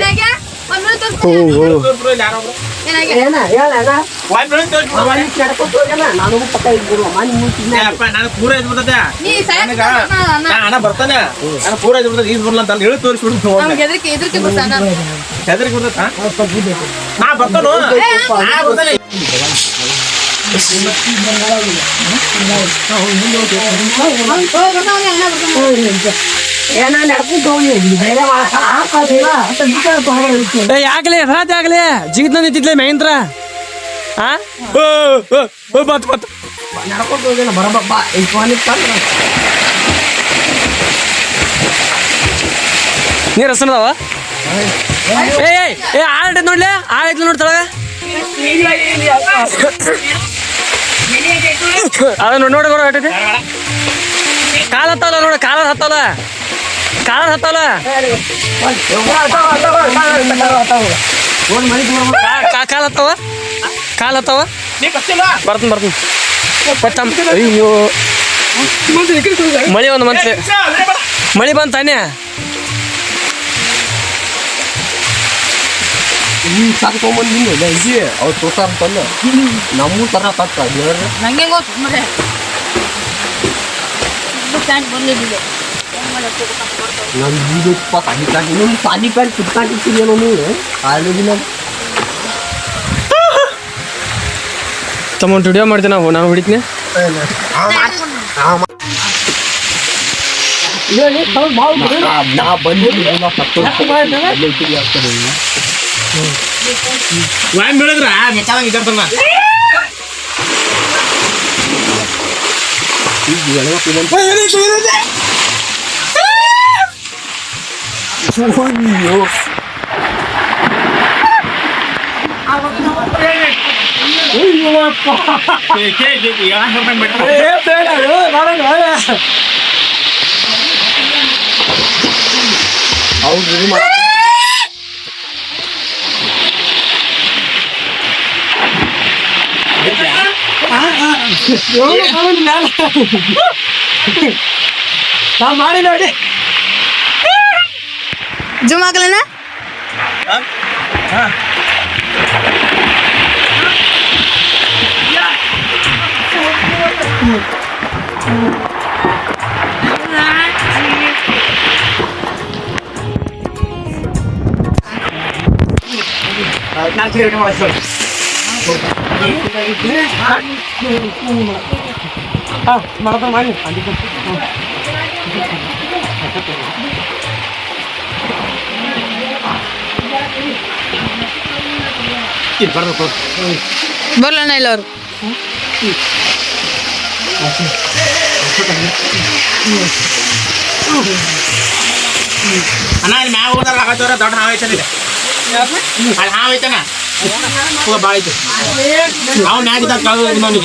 B: ನಾನು ಪೂರ ಇದು ಬರ್ತದೆ ಅಣ್ಣ ಬರ್ತಾನೆ ನಾನು ಪೂರ ಇದು ಬರ್ತದೆ ಈಸ್ ಬರ್ಲ ಅಂತ ಹೇಳಿ ತೋರಿಸ್ಬಿಡ್ತು ಹೆದರಿಗೆ ಬರ್ತದ ನಾ ಬರ್ತಾನು ನಾ ಬರ್ತಾನೆ
A: ಯಾಕಲೇ ರಾತ್ರಿ ಆಗ್ಲೇ ಜಿಗಿತ ನಿಂತಿದ್ಲೆ ಮಹೇಂದ್ರ ಬತ್ ನೀರ್ ಹಸನದವ ಏ ಆಳ್ ನೋಡ್ಲೆ ಆಳೈತ್ಲ ನೋಡ್ತಾಳ ಅದ ನೋಡಿ ಬರೋ ಹೊಟ್ಟೈತಿ ಕಾಲ ಹತ್ತಲ್ಲ ನೋಡ ಕಾಲ ಹತ್ತಲ್ಲ ಕಾಲ ಹತ್ತವ ಬರ್ತೀನಿ ಅಯ್ಯೋ ಮಳಿ ಒಂದು ಮಂತ್ಲಿ ಮಳಿ ಬಂತ ತಾನೆ
C: ಅವ್ರು ತೋರ್ಸಾರಂತಲ್ಲ ನಮ್ಮೂ ತರ ತಕ್ಕ
F: ನಂಗೆ ಗೊತ್ತು ಮರೆ ಬಂದಿದ್ದಿದೆ
C: ನಾನು ಈಗಪ್ಪ ಇನ್ನೊಂದು ಸಾಲಿ ಪ್ಯಾಂಟ್ ಸುತ್ತಾಕಿರ್ತೀರೇನೋ ನೀವು ಕಾಲೇಜಿನ
A: ತಮ್ಮ ಒಂದು ವಿಡಿಯೋ ಮಾಡ್ತೀನಿ ನಾನು ಹೊಡಿತೀನಿ
C: ನಾ ಬಂದಿದ್ದೀನಿ
B: ವಾಯ್ ಬೆಳೆದ್ರ ಮೆಚ್ಚಾದಂಗ ಇದ್ದಾರ್ತಮ್ಮ
A: ಮಾಡಿ ನೋಡಿ
F: ಜೂಮ್ ಆಗಲನ
A: ಮಾಡಿ
F: ಬರ್ಲಣ್ಣ ಇಲ್ಲ ಅವರು
B: ಅಣ್ಣ ಇಲ್ಲಿ ಮ್ಯಾಗ ಹೋದಾಗ ಆಗತ್ತವ್ರ ದೊಡ್ಡ ಹಾವು ಐತನ ಇದೆ ಅಲ್ಲಿ ಹಾವು ಐತನ ಭಾಳ ಐತಿ ನಾವು ಮ್ಯಾಗ ಇದ್ದಾಗ ಕಳೆದ ನೋಡಿ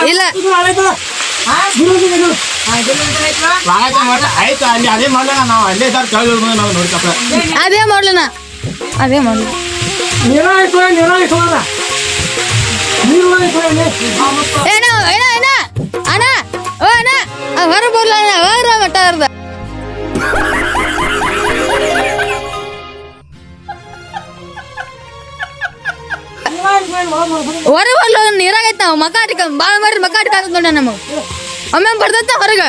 F: ಇಲ್ಲ
B: ಆಯ್ತು ಅಲ್ಲಿ ಅದೇ ಮಾಡ್ಲಣ್ಣ ನಾವು ಅಲ್ಲೇ ಸರ್ ಕೆಳಗೆ ನಾವು ನೋಡ್ಕಪ್ಪ
F: ಅದೇ ಮಾಡ್ಲಣ್ಣ ಅದೇ ಮಾಡ್ಲಿ
D: ನೀರ
F: ಏನ ಏನ ಏನ ಅಣ್ಣ ಓ ಅಣ್ಣ ಹೊರ ಬರ್ಲ ಹೊರ ಮಟ್ಟ ಅರ್ಧ ಹೊರ ಬರ್ಲ ನೀರಾಗೈತ ನಾವು ಮಕ್ಕ ಆಟಿಕ ಬಾಳ ಮಾಡ್ರಿ ಮಕ್ಕ ಆಟಿಕ ಆಗ್ತದ ನೋಡ ನಮಗ ಒಮ್ಮೆ ಬರ್ತೈತ ಹೊರಗ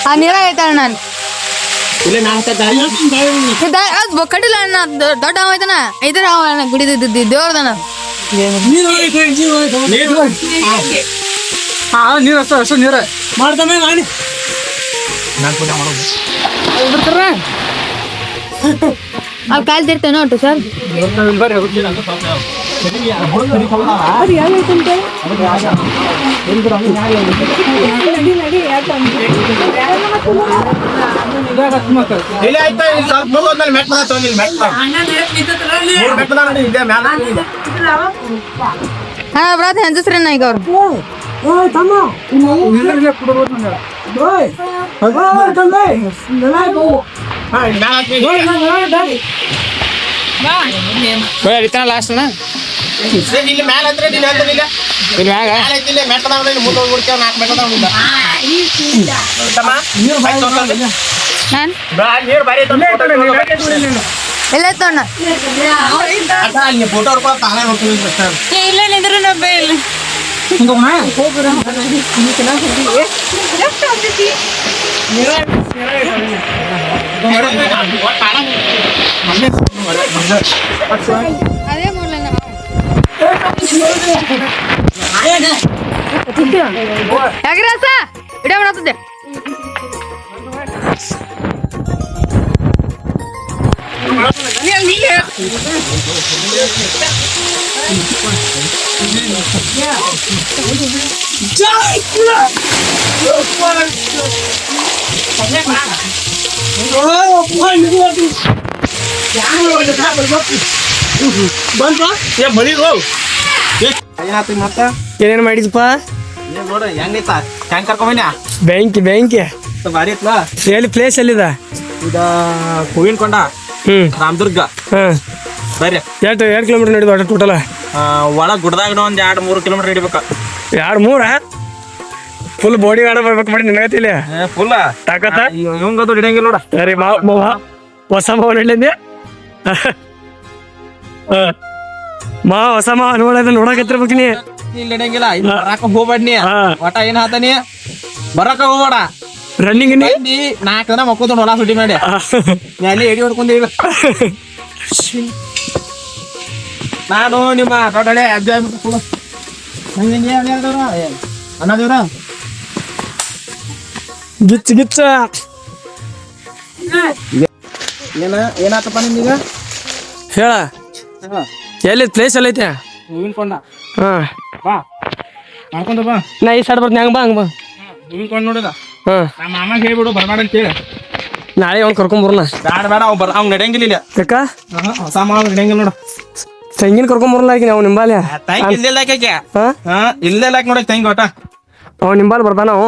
F: ಆ ನೀರಾಗೈತ ಅಣ್ಣ ನಾನು ಕಟ್ಟಿಲ್ಲ ಅಣ್ಣ ದೊಡ್ಡ ಆಯ್ತಾನ ಐತರ ಗುಡಿ ದೇವ್ರದನ
A: ನೀರು ಅಷ್ಟು ನೀರು
D: ಮಾಡ್ತಮ್ಮೆ ಮಾಡಿ
F: ಅಲ್ಲಿ ಕಾಲ್ತಿರ್ತೇವೆ ನೋಡ್ರಿ ಸರ್
B: ಇಲ್ಲಿ ಆಯ್ತಾ ಇಲ್ಲಿ ಸ್ವಲ್ಪ ಹೋಗೋದ್ಮೇಲೆ ಮೆಟ್ ಬರ ತೊಗೊಂಡಿಲ್ಲ ಮೆಟ್ ನೋಡಿ ಇದೆ ಮ್ಯಾಲ
F: ಹಾ ಬರತ್ತೆ ಹಂಚಸ್ರಿ ಈಗ ಅವ್ರು
A: ಲಾಸ್ಟ್
B: ಇಲ್ಲಿ ಮ್ಯಾಲ ಹತ್ರ ಇಲ್ಲಿ ಹೇಳ್ತಾನೆ ಇಲ್ಲ
A: ಇಲ್ಲಿ ಮ್ಯಾಗ
B: ಇಲ್ಲಿ ಮೆಟ್ ಅದಾವ ಇಲ್ಲಿ ಮುಂದೆ ಹೋಗ್ಬಿಡ್ತೇವೆ 4 ಮೆಟ್ ಅದಾವ
F: ನಾನು
B: ನೀರು ಬಾರಿ
F: ಎಲ್ಲ ತೋಣ
B: ಅಲ್ಲಿ ಫೋಟೋ ಹೊಡ್ಕೊಂಡು ತಾನೇ ನೋಡ್ತೀವಿ
F: ಇಲ್ಲ ನಿಂದ್ರು ನಬ್ಬೆ ಇಲ್ಲ ಅದೇ ಮಾಡ್ಲಣ್ಣ ಯಾಕ್ರಾಸ ವಿಡಿಯೋ ಮಾಡತ್ತಿದ್ದೆ
A: ಏನೇನ್ ಮಾಡಿದ್ಪ
B: ನೋಡ ಹೆಂಗೈತ ಹೆಂಗ್ ಕರ್ಕೊಂಬನ್ಯ
A: ಬೆಂಕಿ ಬೆಂಕಿ
B: ಭಾರಿ ಐತ್ಲ
A: ಎಲ್ಲಿ ಪ್ಲೇಸ್ ಎಲ್ಲಿದ
B: ಇದ ಹೂವಿನ ಕೊಂಡ ರಾಮದುರ್ಗ ಬರ್ರಿ
A: ಎಷ್ಟು 2 ಕಿಲೋಮೀಟರ್ ನಡೀದು ಟೋಟಲ್
B: ಒಳಗ್ ಗುಡ್ದಾಗ ಒಂದ್ 2-3 ಕಿಲೋಮೀಟರ್ ಹಿಡಿಬೇಕ
A: 2-3 ಫುಲ್ ಬಾಡಿ ಗಾರ್ಡ್ ಬರ್ಬೇಕು ಮಾಡಿ ನಿನಗತಿಲ್ಲ
B: ಫುಲ್
A: ತಾಕತ್ತ
B: ಇವಂಗದು ಹಿಡಿಯಂಗಿಲ್ಲ ನೋಡ
A: ಸರಿ ಹೊಸ ಮಾವ ನಡ್ಲಿಂದೆ ಹೊಸ ಮಾವ ನೋಡಕತ್ತಿರ್ಬೇಕು ನೀ
B: ಇಲ್ಲಿ ಹಿಡಿಯಂಗಿಲ್ಲ ಬರಾಕ ಹೋಗ್ಬೇಡ್ನಿ ಒಟ ಏನ್ ಹಾತಾನಿ ಬರಾಕ ಹೋಗ್ಬೇಡ
A: ರನ್ನಿಂಗ್ ನೀ
B: 4 ಜನ ಮಕ್ಕೋದು ಹೊಲ ಸುಟಿ ಮಾಡಿ ಅಲ್ಲಿ ಎಡಿ ಹೊಡ್ಕೊಂಡೀವಿ ನಾನು ನಿಮ್ಮ ದೊಡ್ಡಳೆ ಅನ್ನದೇವ್ರ
A: ಗಿಚ್ಚ ಗಿಚ್ಚ
B: ಏನಾತಪ್ಪ ನಿಮ್ಗ
A: ಹೇಳ ಎಲ್ಲಿ ಪ್ಲೇಸ್ ಎಲ್ಲ ಐತೆ
B: ಹೂವಿನ ಕೊಂಡ
A: ಹಾ
B: ಬಾ ಮಾಡ್ಕೊಂಡ ಬಾ
A: ನಾ ಈ ಸೈಡ್ ಬರ್ತೀನಿ ಹಂಗ ಬಾ ಹಂಗ ಬಾ
B: ಹೂವಿನ ಕೊಂಡ ನೋಡಿದ
A: ಹಾ
B: ನಮ್ಮ ಮಾಮಾಗ ಹೇಳ್ಬಿಡು ಬರ್ಬೇಡ ಅಂತೇಳಿ
A: ನಾಳೆ ಅವ್ನು ಕರ್ಕೊಂಬರ್ನ
B: ಬೇಡ ಅವ್ನು ನಡೆಯಂಗಿಲ್ಲ ಇಲ್ಲ
A: ಯಾಕ
B: ಹೊಸ ಮಾವ ನಡೆಯಂಗಿಲ್ಲ ನೋಡು
A: ತಂಗಿನ ಕರ್ಕೊಂಬರ್ಲ ಆಗಿ ನಾವು ನಿಂಬಾಲೆ
B: ತಂಗಿ ಇಲ್ದೆಲ್ಲ ನೋಡ ತಂಗಿ ಒಟ
A: ಅವ್ ನಿಂಬಾಲ್ ಬರ್ತಾನ ಅವ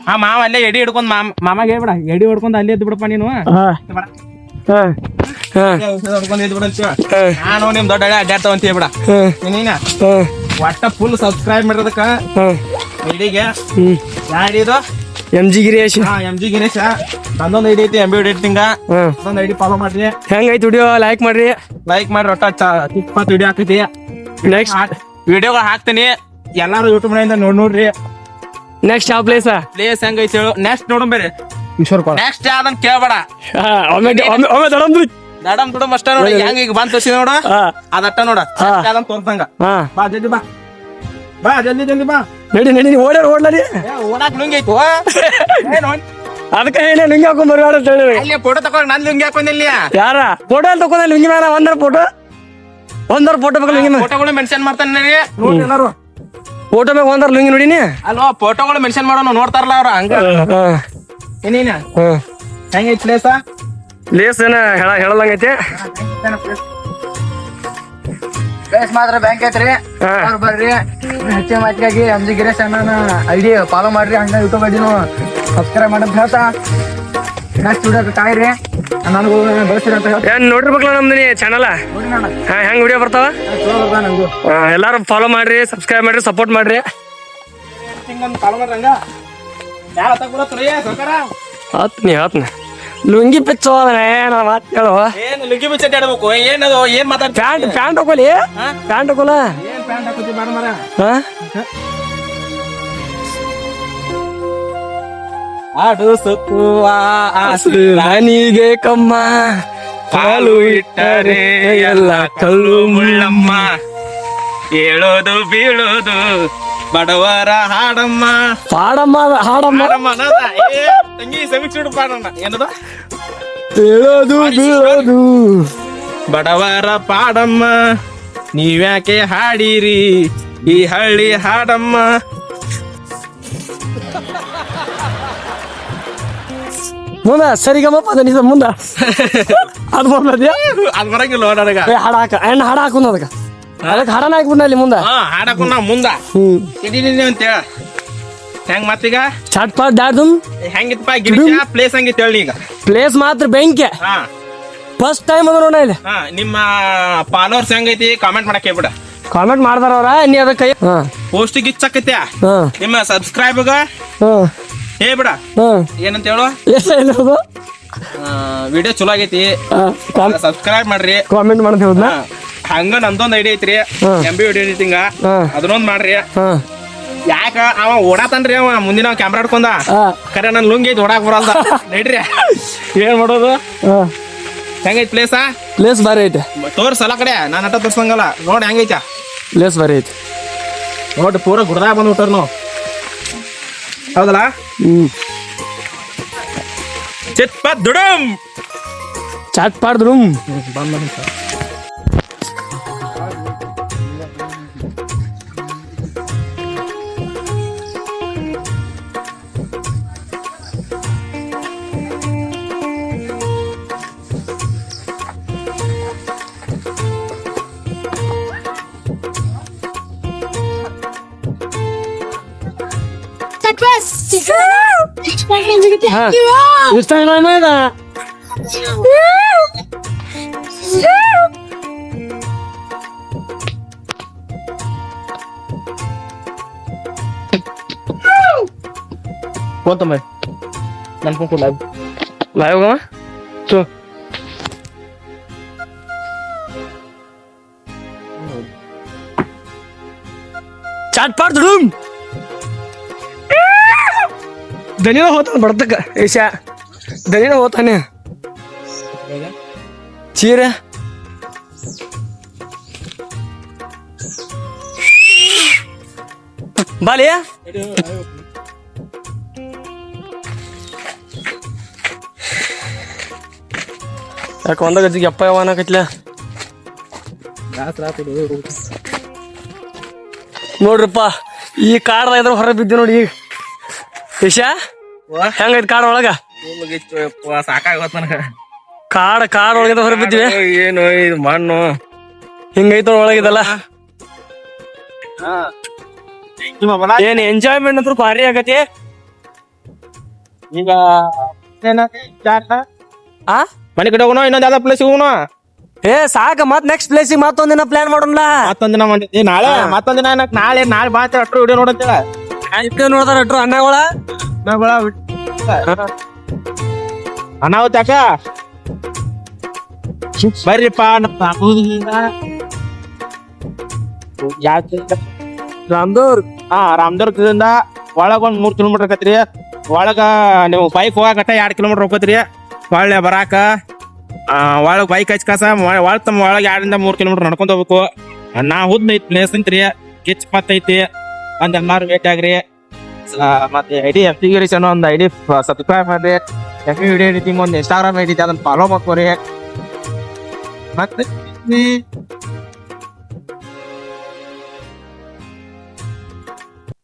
B: ಆ ಮಾವ ಅಲ್ಲೇ ಎಡಿ ಹಿಡ್ಕೊಂಡ್ ಮಾಮಾಗ ಹೇಳ್ಬಿಡ ಎಡಿ ಹೊಡ್ಕೊಂಡ್ ಅಲ್ಲೇ ಎದ್ದು ಬಿಡಪ್ಪ ನೀನು ಹೊಡ್ಕೊಂಡ್ ಎದ್ದು ಬಿಡ ನಾನು ನಿಮ್ ದೊಡ್ಡ ಅಡ್ಡಾಡ್ತಾವ ಅಂತ ಹೇಳ್ಬಿಡ ನೀನ ಒಟ್ಟ ಫುಲ್ ಸಬ್ಸ್ಕ್ರೈಬ್ ಮಾಡಿರೋದಕ್ಕ ಐಡಿಗೆ ಯಾರಿದು
A: MG ಗಿರೀಶ್
B: MG ಗಿರೀಶ ನಂದೊಂದು ಐಡಿ ಐತಿ MB ಎಡಿಟಿಂಗ್ ಅದೊಂದು ಐಡಿ ಫಾಲೋ ಮಾಡ್ರಿ
A: ಹೆಂಗೈತಿ ವಿಡಿಯೋ ಲೈಕ್ ಮಾಡ್ರಿ
B: ಒಟ್ಟ 20 ವಿಡಿಯೋ ಹಾಕೈತಿ
A: ನೆಕ್ಸ್ಟ್
B: ವಿಡಿಯೋಗಳು ಹಾಕ್ತೀನಿ ಎಲ್ಲಾರು ಯೂಟ್ಯೂಬ್ ನಿಂದ ನೋಡ್ರಿ
A: ನೆಕ್ಸ್ಟ್ ಯಾವ ಪ್ಲೇಸ್
B: ಹೆಂಗೈತಿ ಹೇಳು ನೆಕ್ಸ್ಟ್ ನೋಡೋಣ ಬೇರೆ ನೆಕ್ಸ್ಟ್ ಯಾವ್ದನ್ ಕೇಳ್ಬೇಡ
A: ಒಮ್ಮೆ ದಡಂದ್ರಿ
B: ದಡಮ್ ದುಡಮ್ ಅಷ್ಟ ನೋಡಿ ಹೆಂಗ ಈಗ ಬಂದ್ ತೋರಿಸಿ ನೋಡ ಅದಟ್ಟ ನೋಡ ಯಾವ್ದನ್ ತೋರ್ಸಂಗ ಬಾ ಜಲ್ದಿ ಬಾ ಜಲ್ದಿ ಬಾ
A: ನಡಿ ಓಡ್ಲಾರಿ
B: ಓಡಾಕ್ ಲುಂಗಿ ಐತು
A: ಅದಕ್ಕೆ ಹೇಳಿ ಲುಂಗಿ ಹಾಕೊಂಡ್ ಬರ್ಬೇಡ ಅಂತ ಹೇಳಿ
B: ಅಲ್ಲಿ ಫೋಟೋ ತಗೊಂಡ್ ನನ್ ಲುಂಗಿ ಹಾಕೊಂಡಿಲ್ಲ
A: ಯಾರ ಫೋಟೋ ಅಲ್ಲಿ ತಕೊಂಡ ಲುಂಗಿ ಮೇಲೆ ಒಂದರ ಫೋಟೋ ಬೇಕು ಲುಂಗಿ ಮೇಲೆ
B: ಫೋಟೋಗಳು ಮೆನ್ಷನ್ ಮಾಡ್ತಾನೆ ನೋಡಿ ಎಲ್ಲಾರು
A: ಫೋಟೋ ಬೇಕು ಒಂದರ ಲುಂಗಿ ನೋಡಿನಿ
B: ಅಲ್ವಾ ಫೋಟೋಗಳು ಮೆನ್ಷನ್ ಮಾಡೋಣ ನೋಡ್ತಾರಲ್ಲ ಅವ್ರ ಹಂಗ ಏನೇನ
A: ಹ್ಮ್
B: ಹೆಂಗೈತಿ ಪ್ಲೇಸ
A: ಲೇಸ್ ಏನ ಹೇಳಂಗೈತಿ.
D: ಬೇಸ್ ಮಾತ್ರ ಬ್ಯಾಂಕ್ ಐತ್ರಿ.
A: ಹಾ.
D: ಅವ್ರು ಬರ್ರಿ ಹೆಚ್ಚಿನ ಮಾಹಿತಿಗಾಗಿ MG ಗಿರೀಶ್ ಅಣ್ಣನ ಐಡಿ ಫಾಲೋ ಮಾಡ್ರಿ. ಹಂಗ ಯೂಟ್ಯೂಬ್ ಐಡಿನು ಸಬ್ಸ್ಕ್ರೈಬ್ ಮಾಡಂತ ಹೇಳ್ತಾ ನೆಕ್ಸ್ಟ್ ವಿಡಿಯೋಕ್ಕೆ ಕಾಯ್ರಿ. ನನಗೂ ಬಳಸಿರಿ ಅಂತ ಹೇಳ್ತಾ
A: ಏನ್ ನೋಡಿರ್ಬೇಕಲ್ಲ ನಮ್ದು ನೀ ಚಾನಲ್.
D: ನೋಡಿ ನಾನು
A: ಹೆಂಗ್ ವಿಡಿಯೋ ಬರ್ತಾವ
D: ಚಲೋ ಬರ್ದ ನಂದು.
A: ಎಲ್ಲಾರು ಫಾಲೋ ಮಾಡ್ರಿ, ಸಬ್ಸ್ಕ್ರೈಬ್ ಮಾಡ್ರಿ, ಸಪೋರ್ಟ್ ಮಾಡ್ರಿ.
B: ಹಿಂಗೊಂದು ಕಾಲು ಮಾಡ್ರಂಗ ಯಾರ ತಗೊಳತ್ರಿ ಸರ್ಕಾರ
A: ಆತ್ನಿ ಲುಂಗಿ ಪಿಚ್ಚು ಏನ ಮಾತ್ ಹೇಳು.
B: ಏನು ಲುಂಗಿ ಬಿಚ್ಚಿ ಆಡ್ಬೇಕು ಏನದು ಏನ್ ಮಾತಾಡ್ತಿ
A: ಪ್ಯಾಂಟ್ ಹಾಕೋಲಿ, ಪ್ಯಾಂಟ್ ಹಾಕೋಲ.
B: ಏನ್ ಪ್ಯಾಂಟ್ ಹಾಕೋತಿ ಬಾರ ಮರ ಆಡು ಸುತ್ತುವ
A: ರಾಣಿಗೆ ಕಮ್ಮ
B: ಹಾಲು ಇಟ್ಟರೆ ಎಲ್ಲ ಕಲ್ಲು ಮುಳ್ಳಮ್ಮ ಏಳೋದು ಬೀಳೋದು ಬಡವರ ಹಾಡಮ್ಮ
A: ಪಾಡಮ್ಮ ಹಾಡಮ್ಮ
B: ಹಾಡಮ್ಮ ಅನ್ನೋದ? ಏ, ತಂಗಿ ಸಮಿಚಿಡು ಪಾಡಣ್ಣ ಏನದ
A: ಹೇಳೋದು ಬೀಳೋದು
B: ಬಡವರ ಪಾಡಮ್ಮ ನೀವ್ಯಾಕೆ ಹಾಡಿರಿ ಈ ಹಳ್ಳಿ ಹಾಡಮ್ಮ
A: ಮುಂದ ಸರಿಗಮ್ಮ ನಿಜ ಮುಂದ ಅದು ಬಂದ್ಯಾ
B: ಅದ್ ಬರಂಗಿಲ್ಲ ನನಗ
A: ಹಾಡ ಹಾಕ ಹೆಣ್ಣು ಹಾಡ ಹಾಕುಂದ ಅದಕ್ಕೆ ಹಾಡನ ಹಾಕ್ಬಿಡ್ನ ಅಲ್ಲಿ ಮುಂದ.
B: ಹಾಡಕು ನಾ ಮುಂದ ಅಂತೇಳ ಹೆಂಗ್ ಮತ್ತೀಗ
A: ಚಟ್ ಪಾಟ್ ದಾಡ್ದುಮ್
B: ಹೆಂಗಿತ್ತಪ್ಪ ಗಿರಿಜಾ ಪ್ಲೇಸ್ ಹಂಗಿತ್ತು ಹೇಳಿ ಈಗ
A: ಪ್ಲೇಸ್ ಮಾತ್ರ ಬೆಂಕಿ.
B: ಹಾ
A: ಫಸ್ಟ್ ಟೈಮ್ ಅದ ನೋಡ ಇಲ್ಲಿ.
B: ಹಾ ನಿಮ್ಮ ಫಾಲೋವರ್ಸ್ ಹೆಂಗೈತಿ ಕಾಮೆಂಟ್ ಮಾಡಕ್ ಹೇಳ್ಬಿಡ
A: ಕಾಮೆಂಟ್ ಮಾಡ್ತಾರ ಅವ್ರ ನೀ ಅದ ಕೈ.
B: ಪೋಸ್ಟ್ ಗಿಚ್ಚಕತ್ಯ
A: ಹಾ
B: ನಿಮ್ಮ ಸಬ್ಸ್ಕ್ರೈಬ್ಗ
A: ಹಾ
B: ಹೇಳ್ಬಿಡ
A: ಹಾ
B: ಏನಂತ ಹೇಳು
A: ಏನದು
B: ವಿಡಿಯೋ ಚಲೋ ಆಗೈತಿ ಸಬ್ಸ್ಕ್ರೈಬ್ ಮಾಡ್ರಿ
A: ಕಾಮೆಂಟ್ ಮಾಡಂತ ಹೋದ್ನ.
B: ಹಂಗ ನಂದೊಂದ್ ಐಡಿ ಐತ್ರಿ MB ವಿಡಿಯೋ ಎಡಿಟಿಂಗ್ ಅದನ್ನೊಂದ್ ಮಾಡ್ರಿ.
A: ಹಾ
B: ಯಾಕ ಅವ ಓಡಾತನ್ರಿ ಅವ ಮುಂದಿನ ಕ್ಯಾಮ್ರಾ ಹಿಡ್ಕೊಂಡ ಕರೆ ನನ್ ಲುಂಗಿ ಐತಿ ಓಡಾಕ್ ಬರಲ್ದ ನಡ್ರಿ ಏನ್ ಮಾಡೋದು ಹೆಂಗೈತಿ ಪ್ಲೇಸ
A: ಪ್ಲೇಸ್ ಬಾರಿ ಐತೆ.
B: ತೋರ್ಸಲ್ಲ ಕಡೆ ನಾನ್ ಅಟ್ಟ ತೋರ್ಸಂಗಲ್ಲ ನೋಡಿ ಹೆಂಗೈತ
A: ಪ್ಲೇಸ್ ಬಾರಿ ಐತೆ
B: ನೋಡಿ ಪೂರ ಗುಡ್ದಾಗ ಬಂದ್ಬಿಟ್ಟಾರ ನಾವು ಹೌದಲ್ಲ ಚಿತ್ ಪತ್ ದುಡಮ್
A: ಚಾಟ್ ಪಾಡ್ದ್ರು ಇಷ್ಟ ಇದ
B: ಕೋತಂಬ ನನ್ ಫೋನ್ ಲೈವ್
A: ಲೈವ್ ಚೋ ಚಾಟ್ ಪಾಡ್ದ್ರು ದನಿನ ಹೋತಾನೆ ಬಡ್ತಕ್ಕ ಏಷಾ ದನಿನ ಹೋತಾನೆ ಚೀರ ಬಾಲಿಯ ಯಾಕೆ ಒಂದ ಗಜ್ಜಿಗೆ ಅಪ್ಪ ಯಾವ ಅನ್ನಕತ್ಲ ನೋಡ್ರಪ್ಪ ಈ ಕಾಡ್ದ ಇದ್ರ ಹೊರ ಬಿದ್ದೆ ನೋಡಿ ಈಗ ಇಶಾ ಹೆಂಗೈತಿ ಕಾಡ್ ಒಳಗ
B: ಸಾಕಾಗತ್ತ ನನಗ
A: ಕಾಡ್ ಒಳಗಿದ ಹೊರ ಬಿದ್ದಿವಿ
B: ಏನು ಇದು ಮಣ್ಣು
A: ಹಿಂಗೈತ ಒಳಗಿದಲ್ಲ ಏನ್ ಎಂಜಾಯ್ಮೆಂಟ್ ಅಂತೂ ಭಾರಿ ಆಗತಿ
B: ಈಗ
A: ಆ
B: ಮನೆ ಕಡೆ ಹೋಗೋಣ ಇನ್ನೊಂದ್ ಯಾವ್ದೋ ಪ್ಲೇಸ್ ಹೋಗೋಣ
A: ಏ ಸಾಕ ಮತ್ ನೆಕ್ಸ್ಟ್ ಪ್ಲೇಸಿಗೆ ಮತ್ತೊಂದಿನ ಪ್ಲಾನ್ ಮಾಡೋಣ
B: ಮತ್ತೊಂದಿನ ಮಾಡಿದ್ವಿ ನಾಳೆ ಮತ್ತೊಂದಿನ ನಾಳೆ ಬಾ ಅಟ್ರು ವಿಡಿಯೋ ನೋಡಂತೇಳ
A: ನೋಡ್ತಾರ ಅಟ್ರು ಅಣ್ಣಗಳ
B: ಅನಾಹುತ ಯಾಕ ಬರ್ರಿಪ್ಪ
A: ರಾಮದೂರ್
B: ರಾಮದುರ್ಗದಿಂದ ಒಳಗ ಒಂದ್ 3 ಕಿಲೋಮೀಟರ್ ಆಕತ್ರಿ ಒಳಗ ನೀವು ಬೈಕ್ ಹೋಗಕಟ್ಟ 2 ಕಿಲೋಮೀಟರ್ ಹೋಗತ್ರಿ ಒಳ್ಳೆ ಬರಾಕ ಒಳಗ್ ಬೈಕ್ ಹಚ್ಕಾಸ ಒಳಗ್ ತಮ್ಮ ಒಳಗ 2 ರಿಂದ 3 ಕಿಲೋಮೀಟರ್ ನಡ್ಕೊಂಡ್ ಹೋಗ್ಬೇಕು ನಾ ಹುದ್ ಐತಿ ಪ್ಲೇಸ್ ಐತ್ರಿ ಕಿಚ್ ಪತ್ ಐತಿ ಒಂದ್ ಎಲ್ಲಾರು ಭೇಟಿ ಆಗ್ರಿ ಮತ್ತೆ ಐಡಿ ಎಫ್ಟಿಗಿರೀಶ್ ಅನ್ನೋ ಒಂದ್ ಐಡಿ ಸಬ್ಸ್ಕ್ರೈಬ್ ಮಾಡ್ರಿ ವಿಡಿಯೋ ಎಡಿಟಿಂಗ್ ಒಂದ್ ಇನ್ಸ್ಟಾಗ್ರಾಮ್ ಐಡಿ ಅದನ್ನ ಫಾಲೋ ಮಾಡ್ಕೋರಿ ಮತ್ತೆ